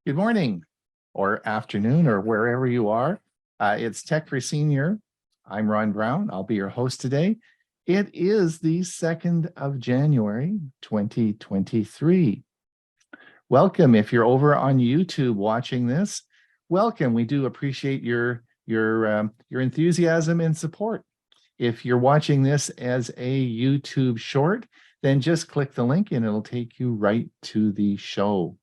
Good morning or afternoon or wherever you are. It's Tech for Senior. I'm Ron Brown. I'll be your host today. It is the 2nd of January, 2023. Welcome. If you're over on YouTube watching this, welcome. We do appreciate your enthusiasm and support. If you're watching this as a YouTube short, then just click the link and it'll take you right to the show.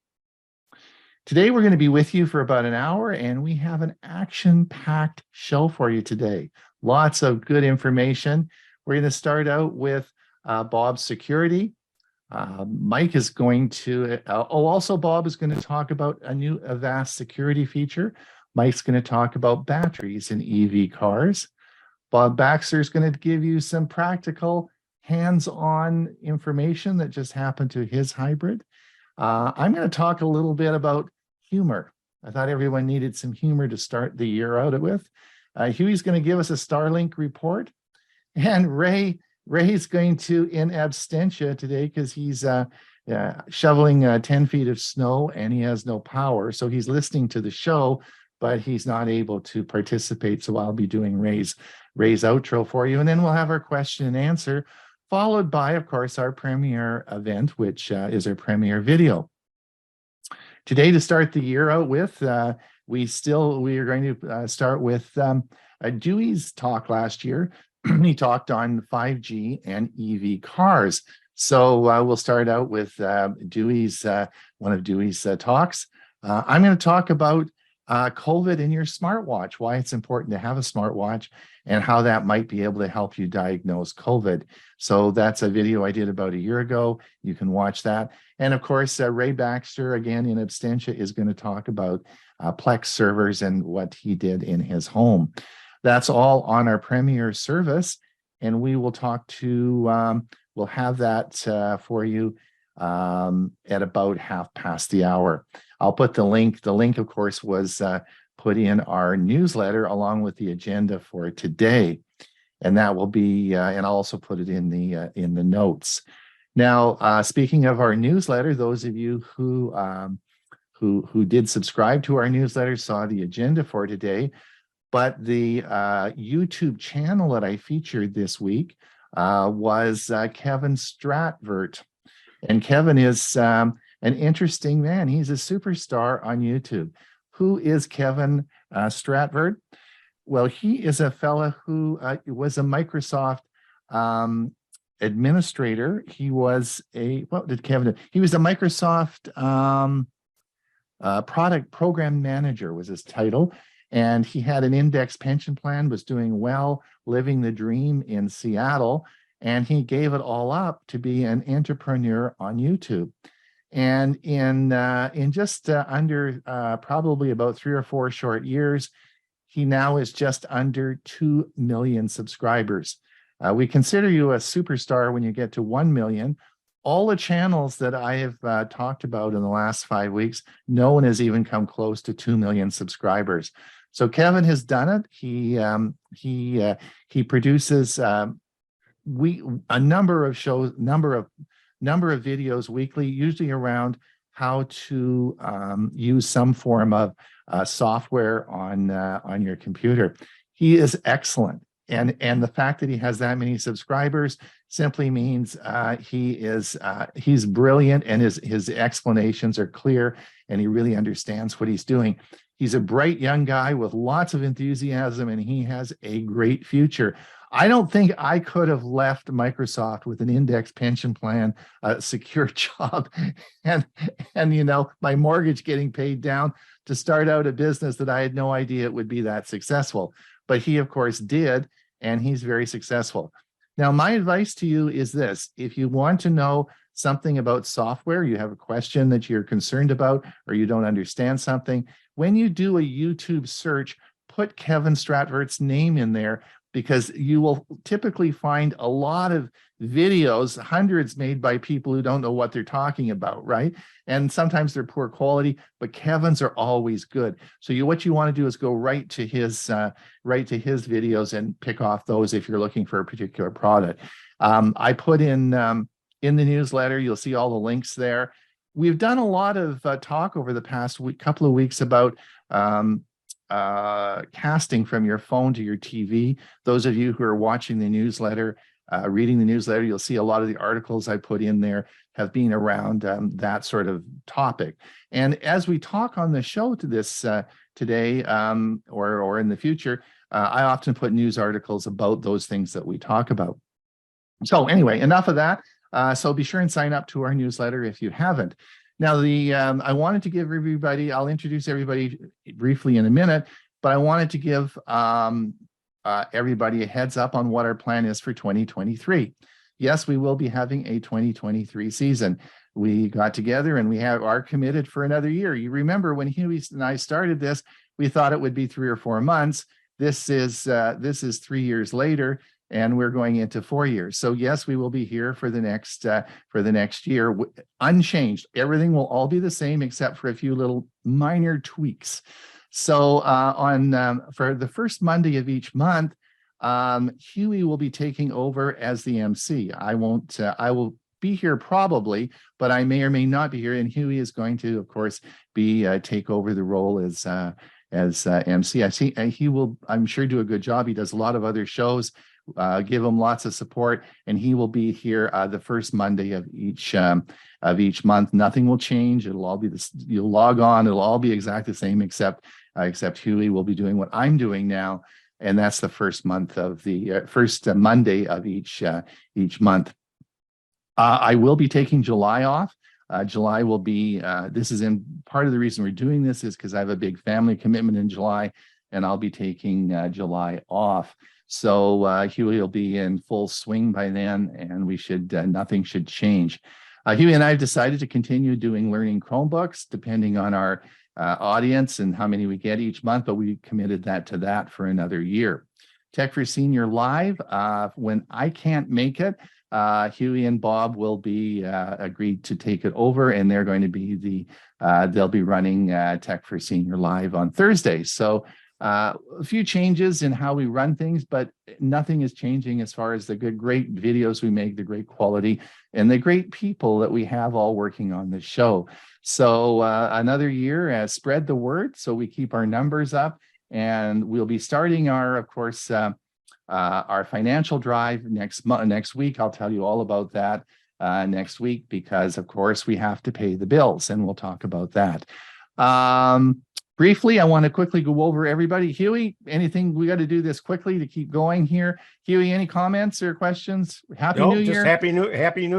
Today, we're going to be with you for about an hour, and we have an action-packed show for you today. Lots of good information. We're going to start out with Bob's security. Mike is going to, also Bob is going to talk about a new Avast security feature. Mike's going to talk about batteries in EV cars. Boaxter is going to give you some practical hands-on information that just happened to his hybrid. I'm going to talk a little bit about humor. I thought everyone needed some humor to start the year out with. Hewie's going to give us a Starlink report, and Ray's going to in absentia today because he's shoveling 10 feet of snow and he has no power. So he's listening to the show, but he's not able to participate. So I'll be doing Ray's outro for you, and then we'll have our question and answer, followed by, of course, our premiere event, which is our premiere video. Today, to start the year out with, we are going to start with Dewey's talk last year. He talked on 5G and EV cars. So we'll start out with Dewey's one of Dewey's talks. I'm going to talk about COVID in your smartwatch, why it's important to have a smartwatch, and how that might be able to help you diagnose COVID. So that's a video I did about a year ago. You can watch that. And of course, Ray Boaxter, again in absentia, is going to talk about Plex servers and what he did in his home. That's all on our Premier service. And we will talk to, we'll have that for you at about 1:30. I'll put the link. The link, of course, was put in our newsletter along with the agenda for today, and that will be. And I'll also put it in the notes. Now, speaking of our newsletter, those of you who did subscribe to our newsletter saw the agenda for today. But the YouTube channel that I featured this week was Kevin Stratford. And Kevin is an interesting man. He's a superstar on YouTube. Who is Kevin Stratford? Well, he is a fellow who was a Microsoft administrator. He was what did Kevin do? He was a Microsoft product program manager was his title. And he had an index pension plan, was doing well, living the dream in Seattle. And he gave it all up to be an entrepreneur on YouTube. And in just under probably about 3 or 4 short years, he now is just under 2 million subscribers. We consider you a superstar when you get to 1 million. All the channels that I have talked about in the last 5 weeks, no one has even come close to 2 million subscribers. So Kevin has done it. He produces a number of shows, number of videos weekly, usually around how to use some form of software on your computer. He is excellent, and the fact that he has that many subscribers simply means he's brilliant, and his explanations are clear, and he really understands what he's doing. He's a bright young guy with lots of enthusiasm, and he has a great future. I don't think I could have left Microsoft with an index pension plan, a secure job, and my mortgage getting paid down to start out a business that I had no idea it would be that successful. But he, of course, did, and he's very successful. Now, my advice to you is this: if you want to know something about software, you have a question that you're concerned about, or you don't understand something, when you do a YouTube search, put Kevin Stratford's name in there, because you will typically find a lot of videos, hundreds made by people who don't know what they're talking about, right? And sometimes they're poor quality, but Kevin's are always good. So what you want to do is go right to his videos and pick off those if you're looking for a particular product. I put in the newsletter, you'll see all the links there. we've done a lot of talk over the past couple of weeks about casting from your phone to your TV. Those of you who are watching the newsletter, reading the newsletter, you'll see a lot of the articles I put in there have been around that sort of topic. And as we talk on the show to this today or in the future, I often put news articles about those things that we talk about. So anyway, enough of that. So be sure and sign up to our newsletter if you haven't. Now, I wanted to give everybody, I'll introduce everybody briefly in a minute, but I wanted to give everybody a heads up on what our plan is for 2023. Yes, we will be having a 2023 season. We got together and we are committed for another year. You remember when Hewie and I started this, we thought it would be 3 or 4 months. This is 3 years later, and we're going into 4 years. So yes, we will be here for the next year, unchanged. Everything will all be the same except for a few little minor tweaks. So for the first Monday of each month, Hewie will be taking over as the MC. I will be here probably, but I may or may not be here. And Hewie is going to, of course, take over the role as MC. I see he will, I'm sure, do a good job. He does a lot of other shows. Give him lots of support, and he will be here the first Monday of each month. Nothing will change. It'll all be this. You'll log on. It'll all be exactly the same, except Hewie will be doing what I'm doing now, and that's the first month of the first Monday of each month. I will be taking July off. July will be. This is in part of the reason we're doing this is because I have a big family commitment in July, and I'll be taking July off. So Hewie will be in full swing by then, and we should nothing should change. Hewie and I have decided to continue doing learning Chromebooks, depending on our audience and how many we get each month, but we committed to that for another year. Tech for Senior Live, when I can't make it, Hewie and Bob will be agreed to take it over, and they're going to be they'll be running Tech for Senior Live on Thursdays. So a few changes in how we run things, but nothing is changing as far as the great videos we make, the great quality, and the great people that we have all working on the show. So another year, spread the word so we keep our numbers up, and we'll be starting our financial drive next week. I'll tell you all about that next week because, of course, we have to pay the bills, and we'll talk about that. Briefly, I want to quickly go over everybody. Hewie, anything? We got to do this quickly to keep going here. Hewie, any comments or questions? Happy New Year. Just Happy New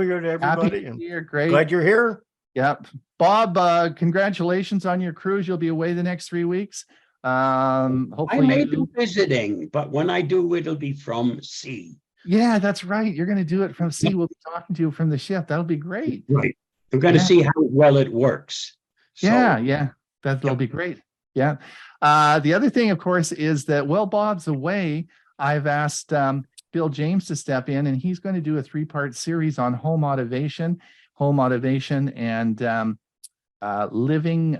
Year to everybody. Happy New Year. Great. Glad you're here. Yep. Bob, congratulations on your cruise. You'll be away the next 3 weeks. Hopefully I may be visiting, but when I do, it'll be from sea. Yeah, that's right. You're going to do it from sea. We'll be talking to you from the ship. That'll be great. Right. We're going to see how well it works. So, yeah. That'll be great. Yeah. The other thing, of course, is that while Bob's away, I've asked Bill James to step in, and he's going to do a 3-part series on home automation, and living.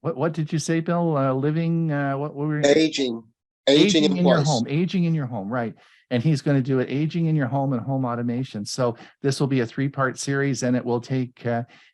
What did you say, Bill? Living. What were we? Aging in your home. Aging in your home, right? And he's going to do it, aging in your home and home automation. So this will be a 3-part series, and it will take,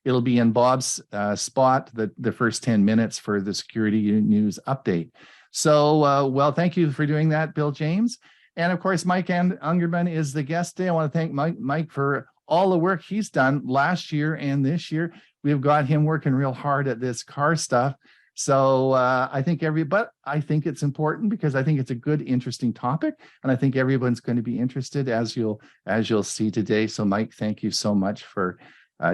it'll be in Bob's spot, the first 10 minutes for the security news update. So, well, thank you for doing that, Bill James. And of course, Mike Ungerman is the guest today. I want to thank Mike for all the work he's done last year and this year. We've got him working real hard at this car stuff. So I think it's important because I think it's a good, interesting topic, and I think everyone's going to be interested as you'll see today. So Mike, thank you so much for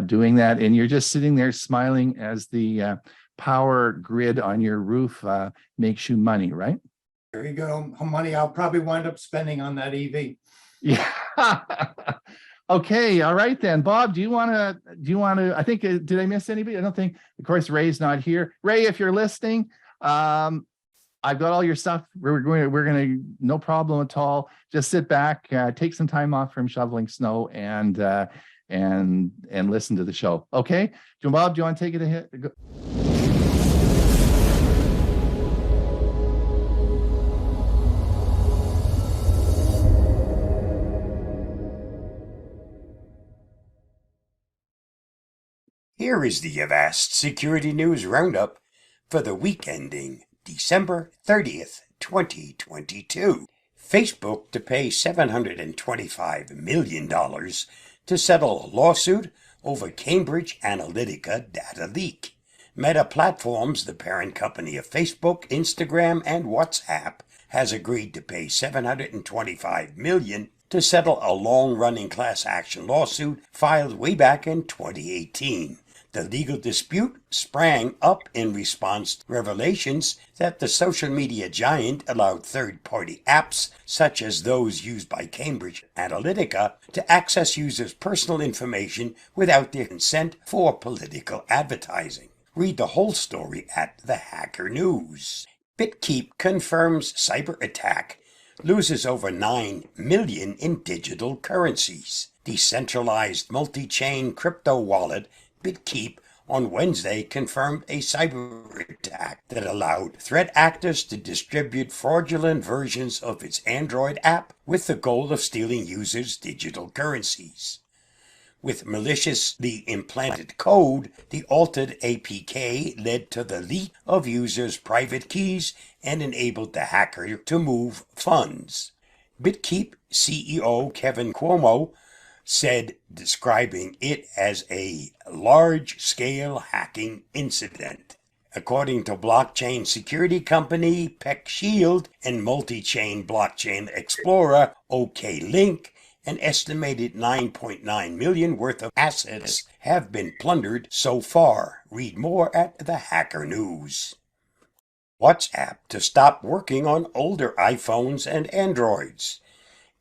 doing that. And you're just sitting there smiling as the power grid on your roof makes you money, right? There you go. Money I'll probably wind up spending on that EV. Yeah. Okay, all right then. Bob, do you want to, I think, did I miss anybody? I don't think, of course, Ray's not here. Ray, if you're listening, I've got all your stuff. We're going to, no problem at all. Just sit back, take some time off from shoveling snow and listen to the show. Okay, Bob, do you want to take it a hit? Here is the Avast Security News Roundup for the week ending December 30th, 2022. Facebook to pay $725 million to settle a lawsuit over Cambridge Analytica data leak. Meta Platforms, the parent company of Facebook, Instagram, and WhatsApp, has agreed to pay $725 million to settle a long-running class action lawsuit filed way back in 2018. The legal dispute sprang up in response to revelations that the social media giant allowed third-party apps, such as those used by Cambridge Analytica, to access users' personal information without their consent for political advertising. Read the whole story at the Hacker News. BitKeep confirms cyber attack, loses over 9 million in digital currencies. Decentralized multi-chain crypto wallet BitKeep on Wednesday confirmed a cyber attack that allowed threat actors to distribute fraudulent versions of its Android app with the goal of stealing users' digital currencies. With maliciously implanted code, the altered APK led to the leak of users' private keys and enabled the hacker to move funds. BitKeep CEO Kevin Cuomo said, describing it as a large-scale hacking incident. According to blockchain security company ℎ𝕠𝕟 and multi-chain blockchain explorer OKLink, an estimated 9.9 million worth of assets have been plundered so far. Read more at the Hacker News. WhatsApp to stop working on older iPhones and Androids.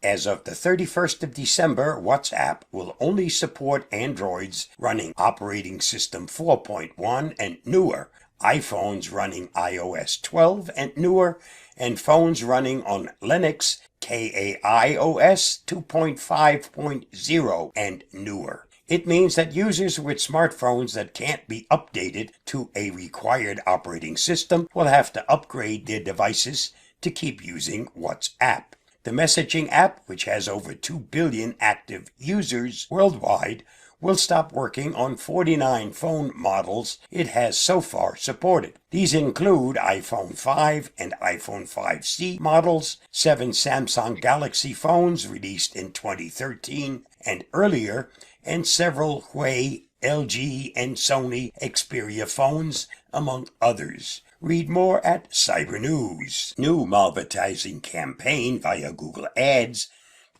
As of the 31st of December, WhatsApp will only support Androids running operating system 4.1 and newer, iPhones running iOS 12 and newer, and phones running on Linux ℍ𝕖𝕕 2.5.0 and newer. It means that users with smartphones that can't be updated to a required operating system will have to upgrade their devices to keep using WhatsApp. The messaging app, which has over 2 billion active users worldwide, will stop working on 49 phone models it has so far supported. These include iPhone 5 and iPhone 5C models, 7 Samsung Galaxy phones released in 2013 and earlier, and several Huawei, LG, and Sony Xperia phones, among others. Read more at Cyber News. New malvertising campaign via Google Ads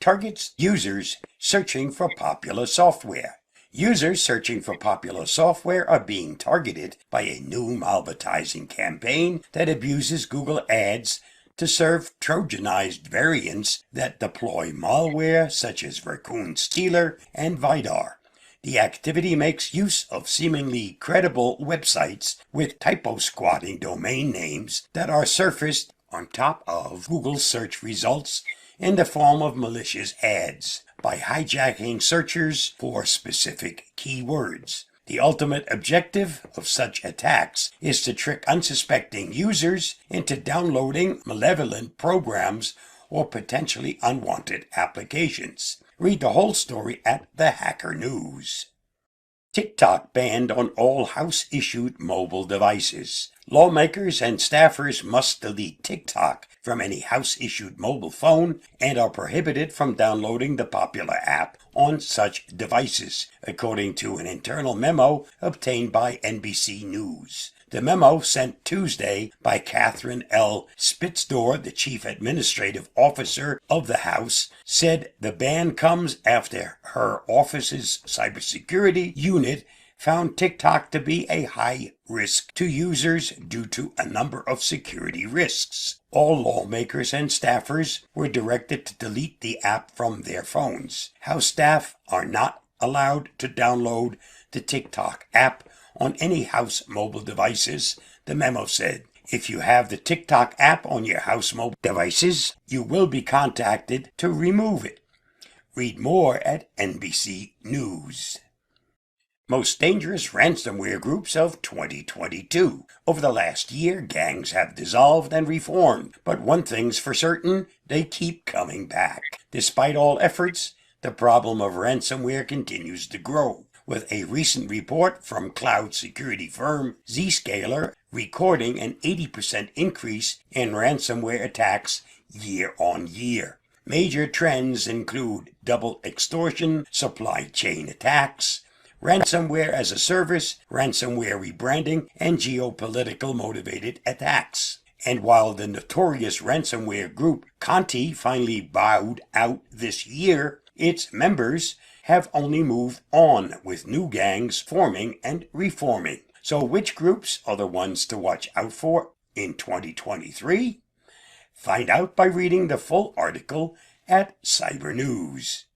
targets users searching for popular software. Users searching for popular software are being targeted by a new malvertising campaign that abuses Google Ads to serve Trojanized variants that deploy malware such as Raccoon Stealer and Vidar. The activity makes use of seemingly credible websites with typo-squatting domain names that are surfaced on top of Google search results in the form of malicious ads by hijacking searchers for specific keywords. The ultimate objective of such attacks is to trick unsuspecting users into downloading malevolent programs or potentially unwanted applications. Read the whole story at the Hacker News. TikTok banned on all House-issued mobile devices. Lawmakers and staffers must delete TikTok from any House-issued mobile phone and are prohibited from downloading the popular app on such devices, according to an internal memo obtained by NBC News. The memo, sent Tuesday by Catherine L. Spitzdor, the chief administrative officer of the House, said the ban comes after her office's cybersecurity unit found TikTok to be a high risk to users due to a number of security risks. All lawmakers and staffers were directed to delete the app from their phones. House staff are not allowed to download the TikTok app on any House mobile devices, the memo said. If you have the TikTok app on your House mobile devices, you will be contacted to remove it. Read more at NBC News. Most dangerous ransomware groups of 2022. Over the last year, gangs have dissolved and reformed, but one thing's for certain, they keep coming back. Despite all efforts, the problem of ransomware continues to grow. with a recent report from cloud security firm Zscaler recording an 80% increase in ransomware attacks year on year. Major trends include double extortion, supply chain attacks, ransomware as a service, ransomware rebranding, and geopolitical motivated attacks. And while the notorious ransomware group Conti finally bowed out this year, its members have only moved on, with new gangs forming and reforming. So which groups are the ones to watch out for in 2023? Find out by reading the full article at Cyber News.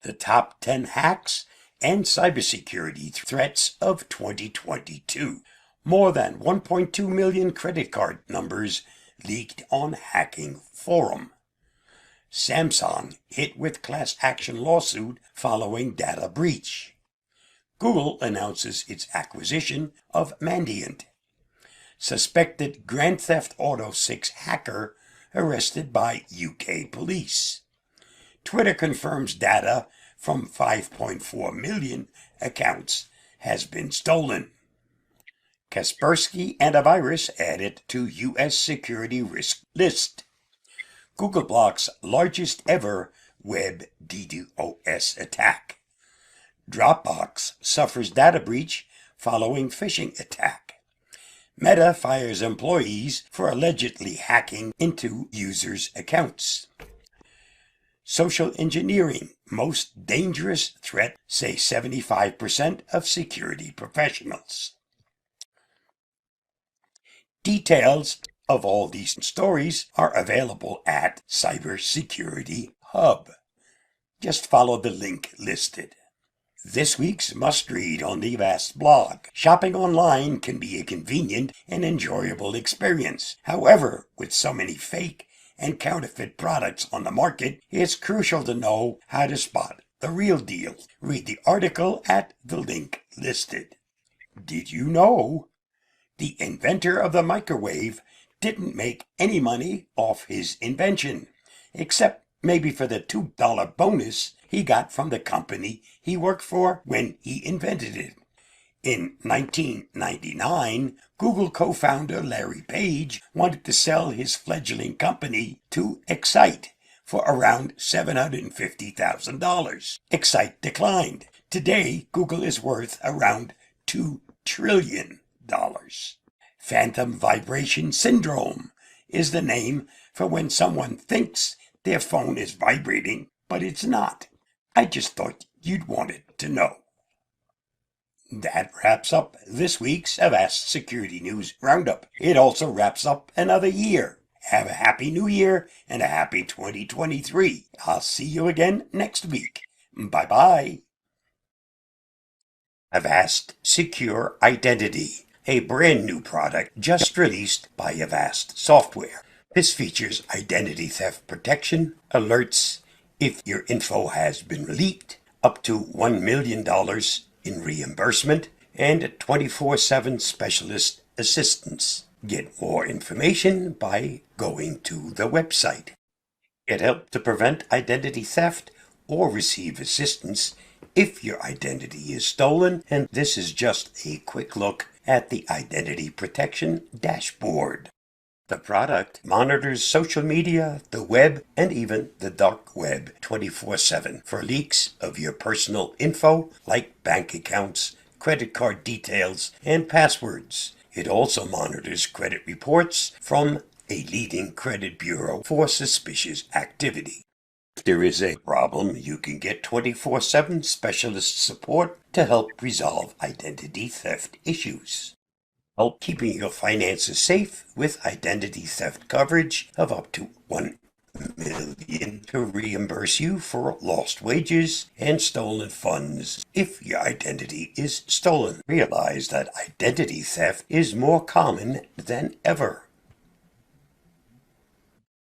The top 10 hacks and cybersecurity threats of 2022. More than 1.2 million credit card numbers leaked on Hacking Forum. Samsung hit with class action lawsuit following data breach. Google announces its acquisition of Mandiant. Suspected Grand Theft Auto 6 hacker arrested by UK police. Twitter confirms data from 5.4 million accounts has been stolen. Kaspersky antivirus added to U.S. security risk list. Google blocks largest ever web DDoS attack. Dropbox suffers data breach following phishing attack. Meta fires employees for allegedly hacking into users' accounts. Social engineering, most dangerous threat, say 75% of security professionals. Details of all these stories are available at Cybersecurity Hub. Just follow the link listed. This week's must-read on the Avast blog. Shopping online can be a convenient and enjoyable experience. However, with so many fake and counterfeit products on the market, it's crucial to know how to spot the real deal. Read the article at the link listed. Did you know the inventor of the microwave didn't make any money off his invention, except maybe for the $2 bonus he got from the company he worked for when he invented it? In 1999, Google co-founder Larry Page wanted to sell his fledgling company to Excite for around $750,000. Excite declined. Today, Google is worth around $2 trillion. Phantom vibration syndrome is the name for when someone thinks their phone is vibrating, but it's not. I just thought you'd wanted to know. That wraps up this week's Avast Security News Roundup. It also wraps up another year. Have a happy new year and a happy 2023. I'll see you again next week. Bye-bye. Avast Secure Identity, a brand new product just released by Avast Software. This features identity theft protection, alerts if your info has been leaked, up to $1 million in reimbursement, and 24/7 specialist assistance. Get more information by going to the website. Get help to prevent identity theft or receive assistance if your identity is stolen, and this is just a quick look at the identity protection dashboard. The product monitors social media, the web, and even the dark web 24/7 for leaks of your personal info like bank accounts, credit card details, and passwords. It also monitors credit reports from a leading credit bureau for suspicious activity. If there is a problem, you can get 24/7 specialist support to help resolve identity theft issues. Help keeping your finances safe with identity theft coverage of up to $1 million to reimburse you for lost wages and stolen funds if your identity is stolen. Realize that identity theft is more common than ever.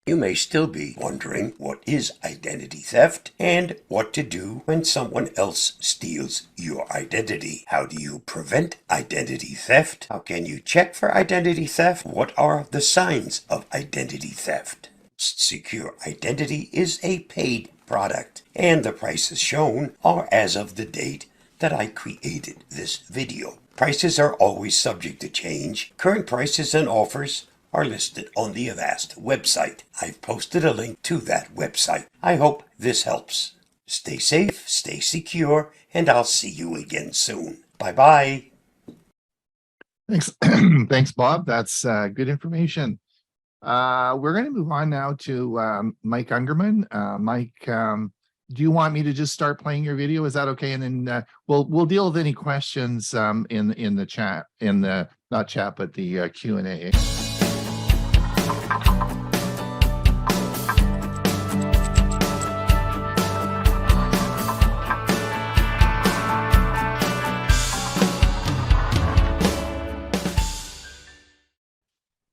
You may still be wondering what is identity theft and what to do when someone else steals your identity. How do you prevent identity theft? How can you check for identity theft? What are the signs of identity theft? Enhanced Secure Identity is a paid product, and the prices shown are as of the date that I created this video. Prices are always subject to change. Current prices and offers are listed on the Avast website. I've posted a link to that website. I hope this helps. Stay safe, stay secure, and I'll see you again soon. Bye-bye. Thanks. Thanks, Bob. That's good information. We're going to move on now to Mike Ungerman. Mike, do you want me to just start playing your video? Is that okay? And then we'll deal with any questions in the chat, not chat, but the Q&A.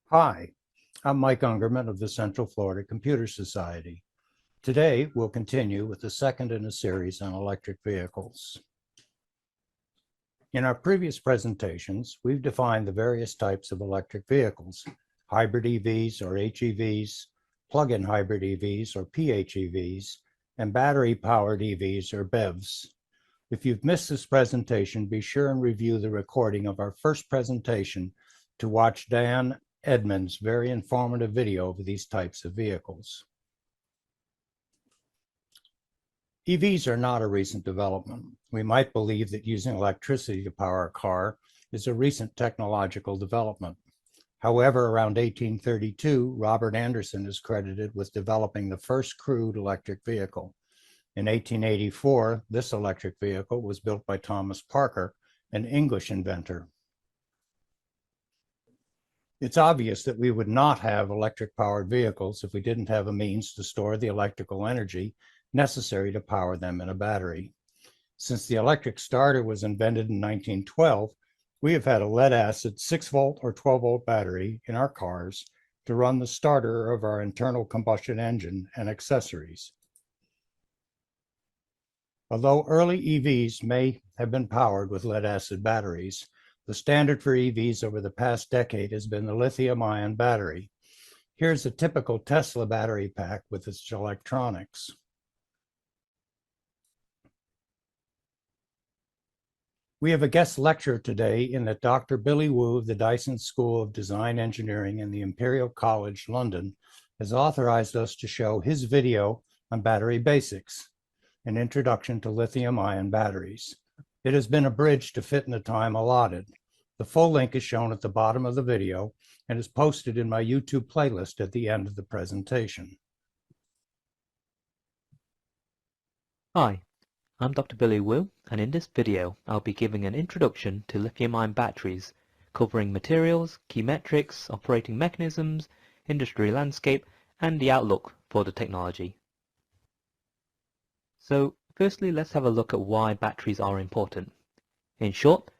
Hi, I'm Mike Ungerman of the Central Florida Computer Society. Today, we'll continue with the second in a series on electric vehicles. In our previous presentations, we've defined the various types of electric vehicles: hybrid EVs or HEVs, plug-in hybrid EVs or PHEVs, and battery-powered EVs or BEVs. If you've missed this presentation, be sure and review the recording of our first presentation to watch Dan Edmond's very informative video of these types of vehicles. EVs are not a recent development. We might believe that using electricity to power a car is a recent technological development. However, around 1832, Robert Anderson is credited with developing the first crude electric vehicle. In 1884, this electric vehicle was built by Thomas Parker, an English inventor. It's obvious that we would not have electric-powered vehicles if we didn't have a means to store the electrical energy necessary to power them in a battery. Since the electric starter was invented in 1912, we have had a lead-acid 6-volt or 12-volt battery in our cars to run the starter of our internal combustion engine and accessories. Although early EVs may have been powered with lead-acid batteries, the standard for EVs over the past decade has been the lithium-ion battery. Here's a typical Tesla battery pack with its electronics. We have a guest lecturer today in that Dr. Billy Wu of the Dyson School of Design Engineering in the Imperial College, London, has authorized us to show his video on battery basics, an introduction to lithium-ion batteries. It has been abridged to fit in the time allotted. The full link is shown at the bottom of the video and is posted in my YouTube playlist at the end of the presentation. Hi, I'm Dr. Billy Wu, and in this video I'll be giving an introduction to lithium-ion batteries, covering materials, key metrics, operating mechanisms, industry landscape, and the outlook for the technology. So, firstly, let's have a look at why batteries are important. In short,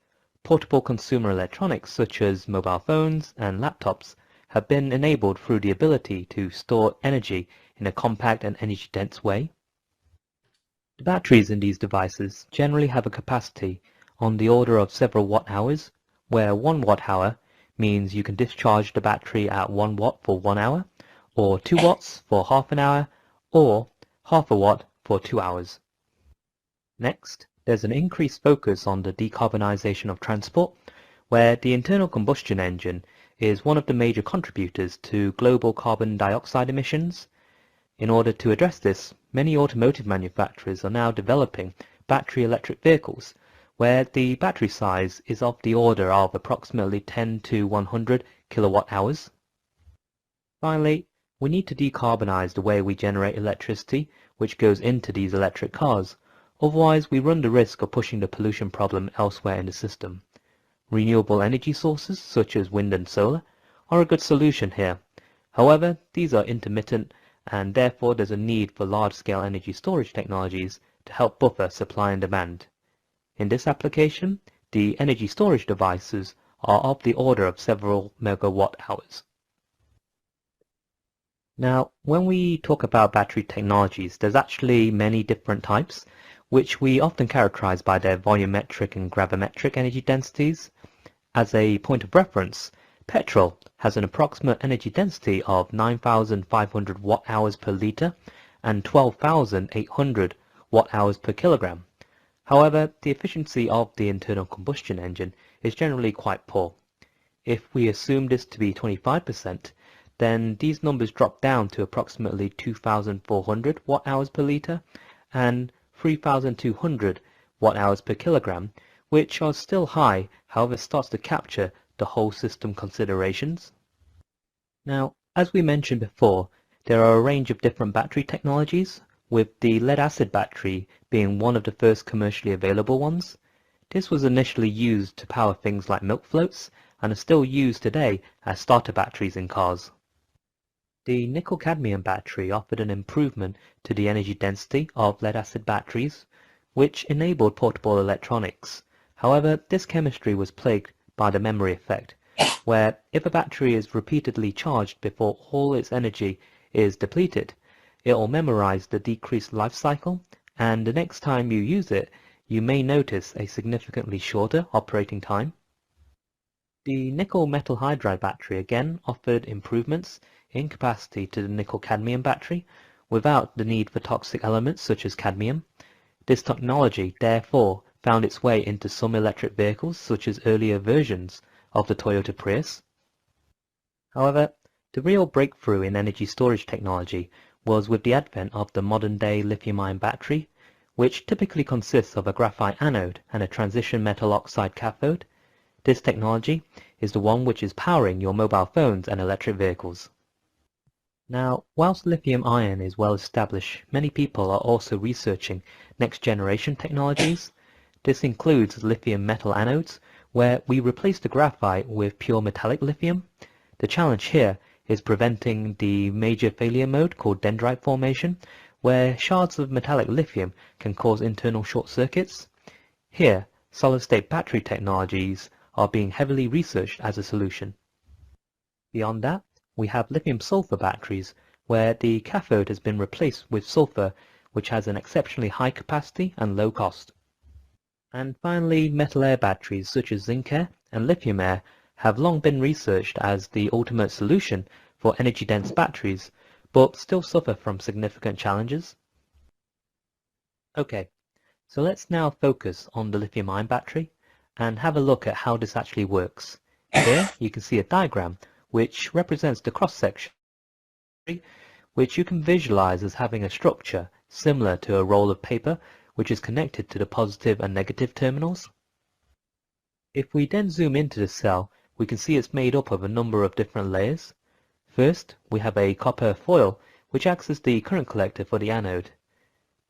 portable consumer electronics such as mobile phones and laptops have been enabled through the ability to store energy in a compact and energy-dense way. The batteries in these devices generally have a capacity on the order of several watt-hours, where 1 watt-hour means you can discharge the battery at 1 watt for 1 hour, or 2 watts for half an hour, or half a watt for 2 hours. Next, there's an increased focus on the decarbonization of transport, where the internal combustion engine is one of the major contributors to global carbon dioxide emissions. In order to address this, many automotive manufacturers are now developing battery electric vehicles, where the battery size is of the order of approximately 10 to 100 kilowatt hours. Finally, we need to decarbonize the way we generate electricity, which goes into these electric cars. Otherwise, we run the risk of pushing the pollution problem elsewhere in the system. Renewable energy sources, such as wind and solar, are a good solution here. However, these are intermittent, and therefore there's a need for large-scale energy storage technologies to help buffer supply and demand. In this application, the energy storage devices are of the order of several megawatt hours. Now, when we talk about battery technologies, there's actually many different types, which we often characterize by their volumetric and gravimetric energy densities. As a point of reference, Petrol has an approximate energy density of 9,500 watt-hours per litre and 12,800 watt-hours per kilogram. However, the efficiency of the internal combustion engine is generally quite poor. If we assume this to be 25%, then these numbers drop down to approximately 2,400 watt-hours per litre and 3,200 watt-hours per kilogram, which are still high, however starts to capture the whole system considerations. Now, as we mentioned before, there are a range of different battery technologies, with the lead-acid battery being one of the first commercially available ones. This was initially used to power things like milk floats and is still used today as starter batteries in cars. The nickel-cadmium battery offered an improvement to the energy density of lead-acid batteries, which enabled portable electronics. However, this chemistry was plagued by the memory effect, where if a battery is repeatedly charged before all its energy is depleted, it will memorize the decreased life cycle, and the next time you use it, you may notice a significantly shorter operating time. The nickel metal hydride battery again offered improvements in capacity to the nickel-cadmium battery without the need for toxic elements such as cadmium. This technology therefore found its way into some electric vehicles such as earlier versions of the Toyota Prius. However, the real breakthrough in energy storage technology was with the advent of the modern-day lithium-ion battery, which typically consists of a graphite anode and a transition metal oxide cathode. This technology is the one which is powering your mobile phones and electric vehicles. Now, whilst lithium-ion is well established, many people are also researching next-generation technologies. This includes lithium metal anodes, where we replace the graphite with pure metallic lithium. The challenge here is preventing the major failure mode called dendrite formation, where shards of metallic lithium can cause internal short circuits. Here, solid-state battery technologies are being heavily researched as a solution. Beyond that, we have lithium-sulfur batteries, where the cathode has been replaced with sulfur, which has an exceptionally high capacity and low cost. And finally, metal-air batteries such as zinc-air and lithium-air have long been researched as the ultimate solution for energy-dense batteries, but still suffer from significant challenges. Okay, so let's now focus on the lithium-ion battery and have a look at how this actually works. Here you can see a diagram which represents the cross-section, which you can visualize as having a structure similar to a roll of paper which is connected to the positive and negative terminals. If we then zoom into the cell, we can see it's made up of a number of different layers. First, we have a copper foil which acts as the current collector for the anode.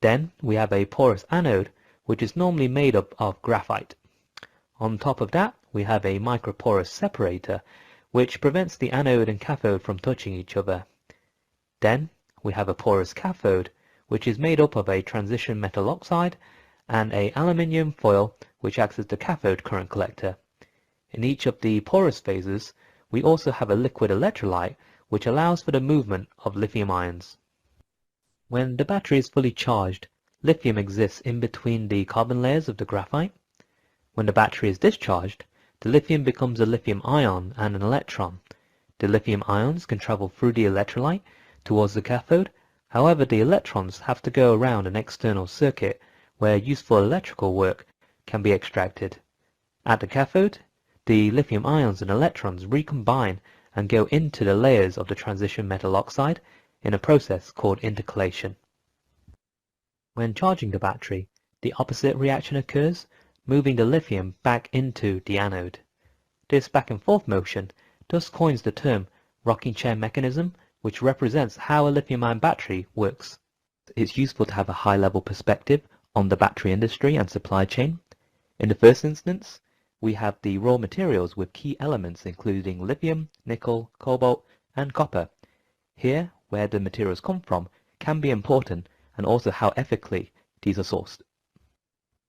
Then we have a porous anode which is normally made up of graphite. On top of that, we have a microporous separator which prevents the anode and cathode from touching each other. Then we have a porous cathode which is made up of a transition metal oxide and an aluminium foil which acts as the cathode current collector. In each of the porous phases, we also have a liquid electrolyte which allows for the movement of lithium ions. When the battery is fully charged, lithium exists in between the carbon layers of the graphite. When the battery is discharged, the lithium becomes a lithium ion and an electron. The lithium ions can travel through the electrolyte towards the cathode. However, the electrons have to go around an external circuit where useful electrical work can be extracted. At the cathode, the lithium ions and electrons recombine and go into the layers of the transition metal oxide in a process called intercalation. When charging the battery, the opposite reaction occurs, moving the lithium back into the anode. This back and forth motion thus coins the term rocking chair mechanism, which represents how a lithium-ion battery works. It's useful to have a high-level perspective on the battery industry and supply chain. In the first instance, we have the raw materials with key elements including lithium, nickel, cobalt, and copper. Here, where the materials come from, can be important, and also how ethically these are sourced.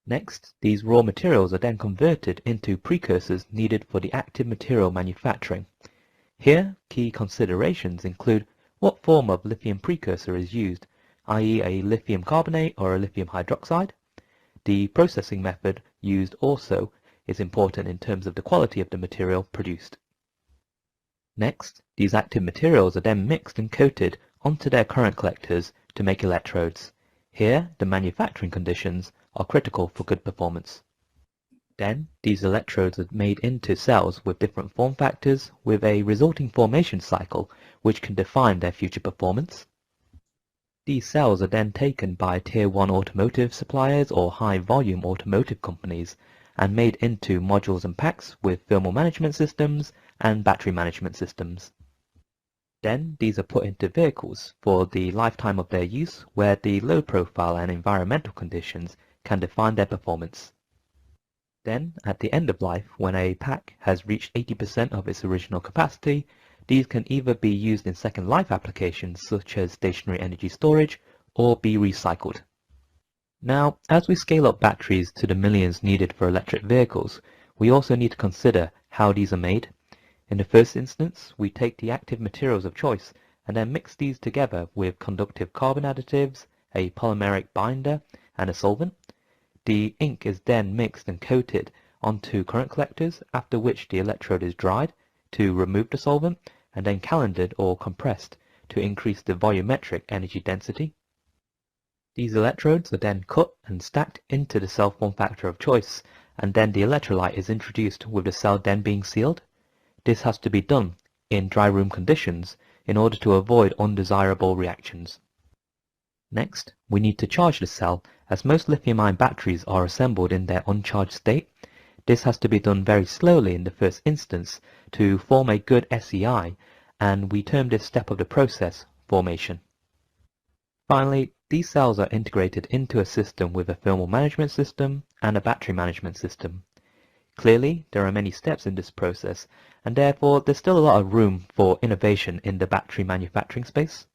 Next, these raw materials are then converted into precursors needed for the active material manufacturing. Here, key considerations include what form of lithium precursor is used, i.e. a lithium carbonate or a lithium hydroxide. The processing method used also is important in terms of the quality of the material produced. Next, these active materials are then mixed and coated onto their current collectors to make electrodes. Here, the manufacturing conditions are critical for good performance. Then, these electrodes are made into cells with different form factors with a resulting formation cycle which can define their future performance. These cells are then taken by Tier 1 automotive suppliers or high-volume automotive companies and made into modules and packs with thermal management systems and battery management systems. Then these are put into vehicles for the lifetime of their use where the load profile and environmental conditions can define their performance. Then, at the end of life, when a pack has reached 80% of its original capacity, these can either be used in second life applications such as stationary energy storage or be recycled. Now, as we scale up batteries to the millions needed for electric vehicles, we also need to consider how these are made. In the first instance, we take the active materials of choice and then mix these together with conductive carbon additives, a polymeric binder, and a solvent. The ink is then mixed and coated onto current collectors, after which the electrode is dried to remove the solvent and then calendared or compressed to increase the volumetric energy density. These electrodes are then cut and stacked into the cell form factor of choice, and then the electrolyte is introduced with the cell then being sealed. This has to be done in dry room conditions in order to avoid undesirable reactions. Next, we need to charge the cell, as most lithium-ion batteries are assembled in their uncharged state. This has to be done very slowly in the first instance to form a good SEI, and we term this step of the process formation. Finally, these cells are integrated into a system with a thermal management system and a battery management system. Clearly, there are many steps in this process, and therefore there's still a lot of room for innovation in the battery manufacturing space.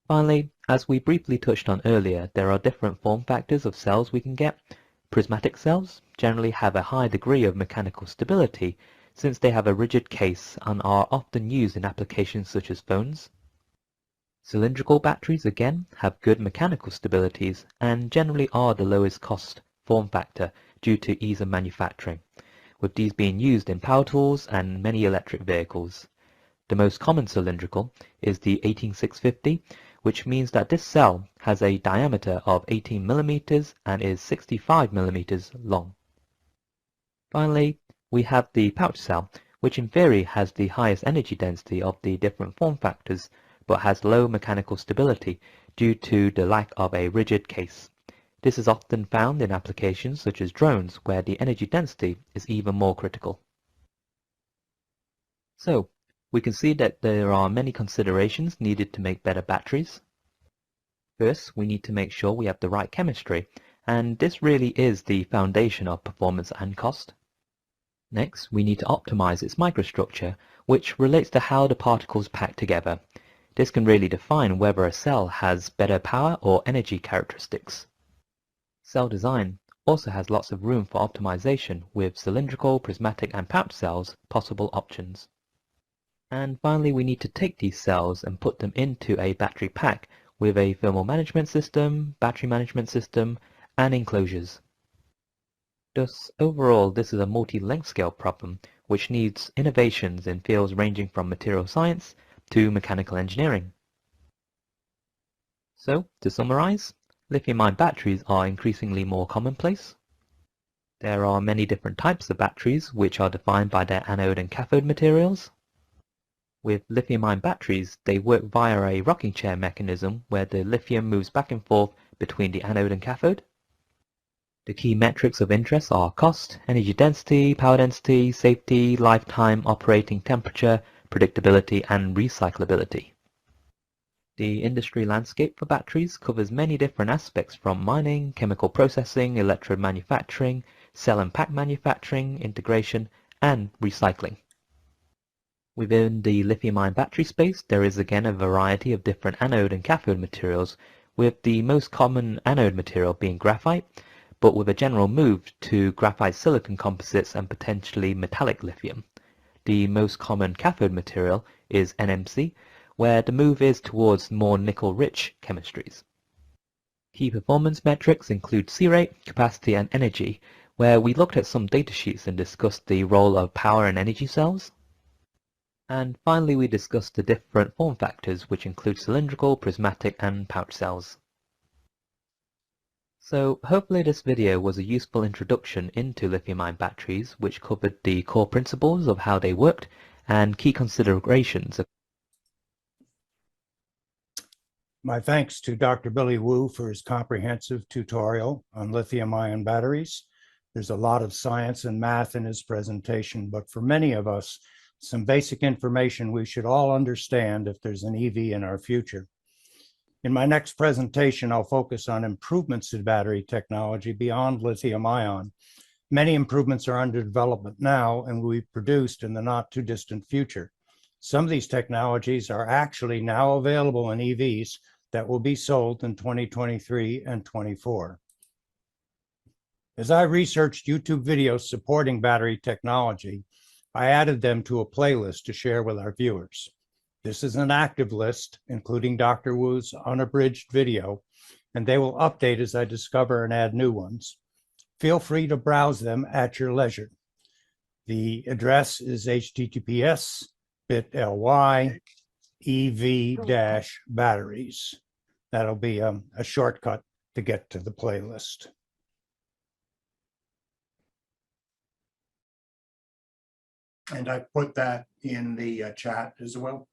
Finally, as we briefly touched on earlier, there are different form factors of cells we can get. Prismatic cells generally have a high degree of mechanical stability since they have a rigid case and are often used in applications such as phones. Cylindrical batteries again have good mechanical stabilities and generally are the lowest cost form factor due to ease of manufacturing, with these being used in power tools and many electric vehicles. The most common cylindrical is the 18650, which means that this cell has a diameter of 18 millimeters and is 65 millimeters long. Finally, we have the pouch cell, which in theory has the highest energy density of the different form factors, but has low mechanical stability due to the lack of a rigid case. This is often found in applications such as drones, where the energy density is even more critical. So, we can see that there are many considerations needed to make better batteries. First, we need to make sure we have the right chemistry, and this really is the foundation of performance and cost. Next, we need to optimize its microstructure, which relates to how the particles pack together. This can really define whether a cell has better power or energy characteristics. Cell design also has lots of room for optimization with cylindrical, prismatic, and pouch cells possible options. And finally, we need to take these cells and put them into a battery pack with a thermal management system, battery management system, and enclosures. Thus, overall, this is a multi-length scale problem which needs innovations in fields ranging from material science to mechanical engineering. So, to summarize, lithium-ion batteries are increasingly more commonplace. There are many different types of batteries which are defined by their anode and cathode materials. With lithium-ion batteries, they work via a rocking chair mechanism where the lithium moves back and forth between the anode and cathode. The key metrics of interest are cost, energy density, power density, safety, lifetime operating temperature, predictability, and recyclability. The industry landscape for batteries covers many different aspects from mining, chemical processing, electrode manufacturing, cell and pack manufacturing, integration, and recycling. Within the lithium-ion battery space, there is again a variety of different anode and cathode materials, with the most common anode material being graphite, but with a general move to graphite silicon composites and potentially metallic lithium. The most common cathode material is NMC, where the move is towards more nickel-rich chemistries. Key performance metrics include C-rate, capacity, and energy, where we looked at some datasheets and discussed the role of power and energy cells. And finally, we discussed the different form factors, which include cylindrical, prismatic, and pouch cells. So hopefully this video was a useful introduction into lithium-ion batteries, which covered the core principles of how they worked and key considerations. My thanks to Dr. Billy Wu for his comprehensive tutorial on lithium-ion batteries. There's a lot of science and math in his presentation, but for many of us, some basic information we should all understand if there's an EV in our future. In my next presentation, I'll focus on improvements in battery technology beyond lithium-ion. Many improvements are under development now and will be produced in the not too distant future. Some of these technologies are actually now available in EVs that will be sold in 2023 and 24. As I researched YouTube videos supporting battery technology, I added them to a playlist to share with our viewers. This is an active list, including Dr. Wu's unabridged video, and they will update as I discover and add new ones. Feel free to browse them at your leisure. The address is https://bit.ly/EV-batteries. That'll be a shortcut to get to the playlist. And I put that in the chat as well.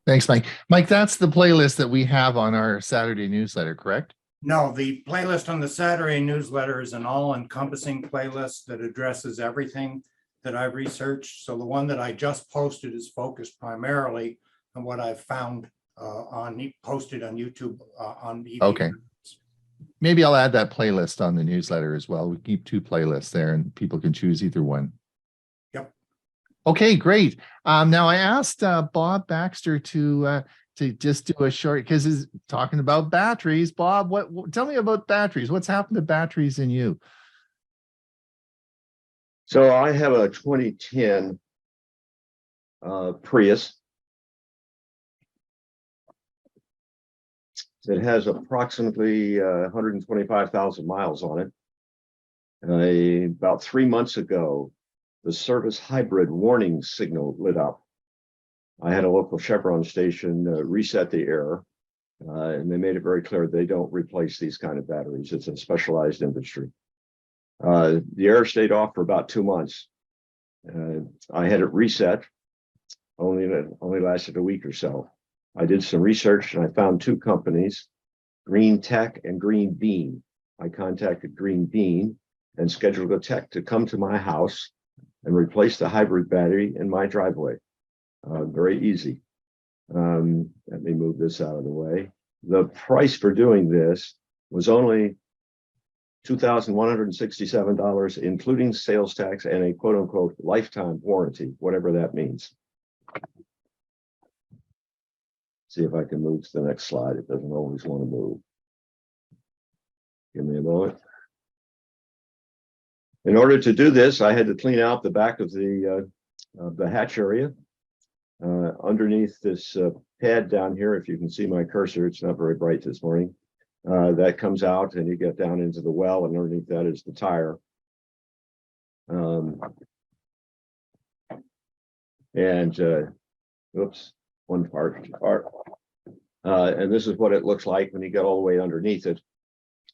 Thanks, Mike. Mike, that's the playlist that we have on our Saturday newsletter, correct? No, the playlist on the Saturday newsletter is an all-encompassing playlist that addresses everything that I've researched. So the one that I just posted is focused primarily on what I've found posted on YouTube on EV. Okay. Maybe I'll add that playlist on the newsletter as well. We keep 2 playlists there and people can choose either one. Yep. Okay, great. Now I asked Bob Boaxter to just do a short, because he's talking about batteries. Bob, tell me about batteries. What's happened to batteries in you? So I have a 2010 Prius. It has approximately 125,000 miles on it. About 3 months ago, the service hybrid warning signal lit up. I had a local Chevron station reset the error, and they made it very clear they don't replace these kind of batteries. It's a specialized industry. The error stayed off for about 2 months. I had it reset, only lasted a week or so. I did some research and I found 2 companies, Green Tech and Green Bean. I contacted Green Bean and scheduled a tech to come to my house and replace the hybrid battery in my driveway. Very easy. Let me move this out of the way. The price for doing this was only $2,167, including sales tax and a quote unquote lifetime warranty, whatever that means. See if I can move to the next slide. It doesn't always want to move. Give me a moment. In order to do this, I had to clean out the back of the hatch area. Underneath this pad down here, if you can see my cursor, it's not very bright this morning. That comes out and you get down into the well, and underneath that is the tire. Oops, one part. And this is what it looks like when you get all the way underneath it.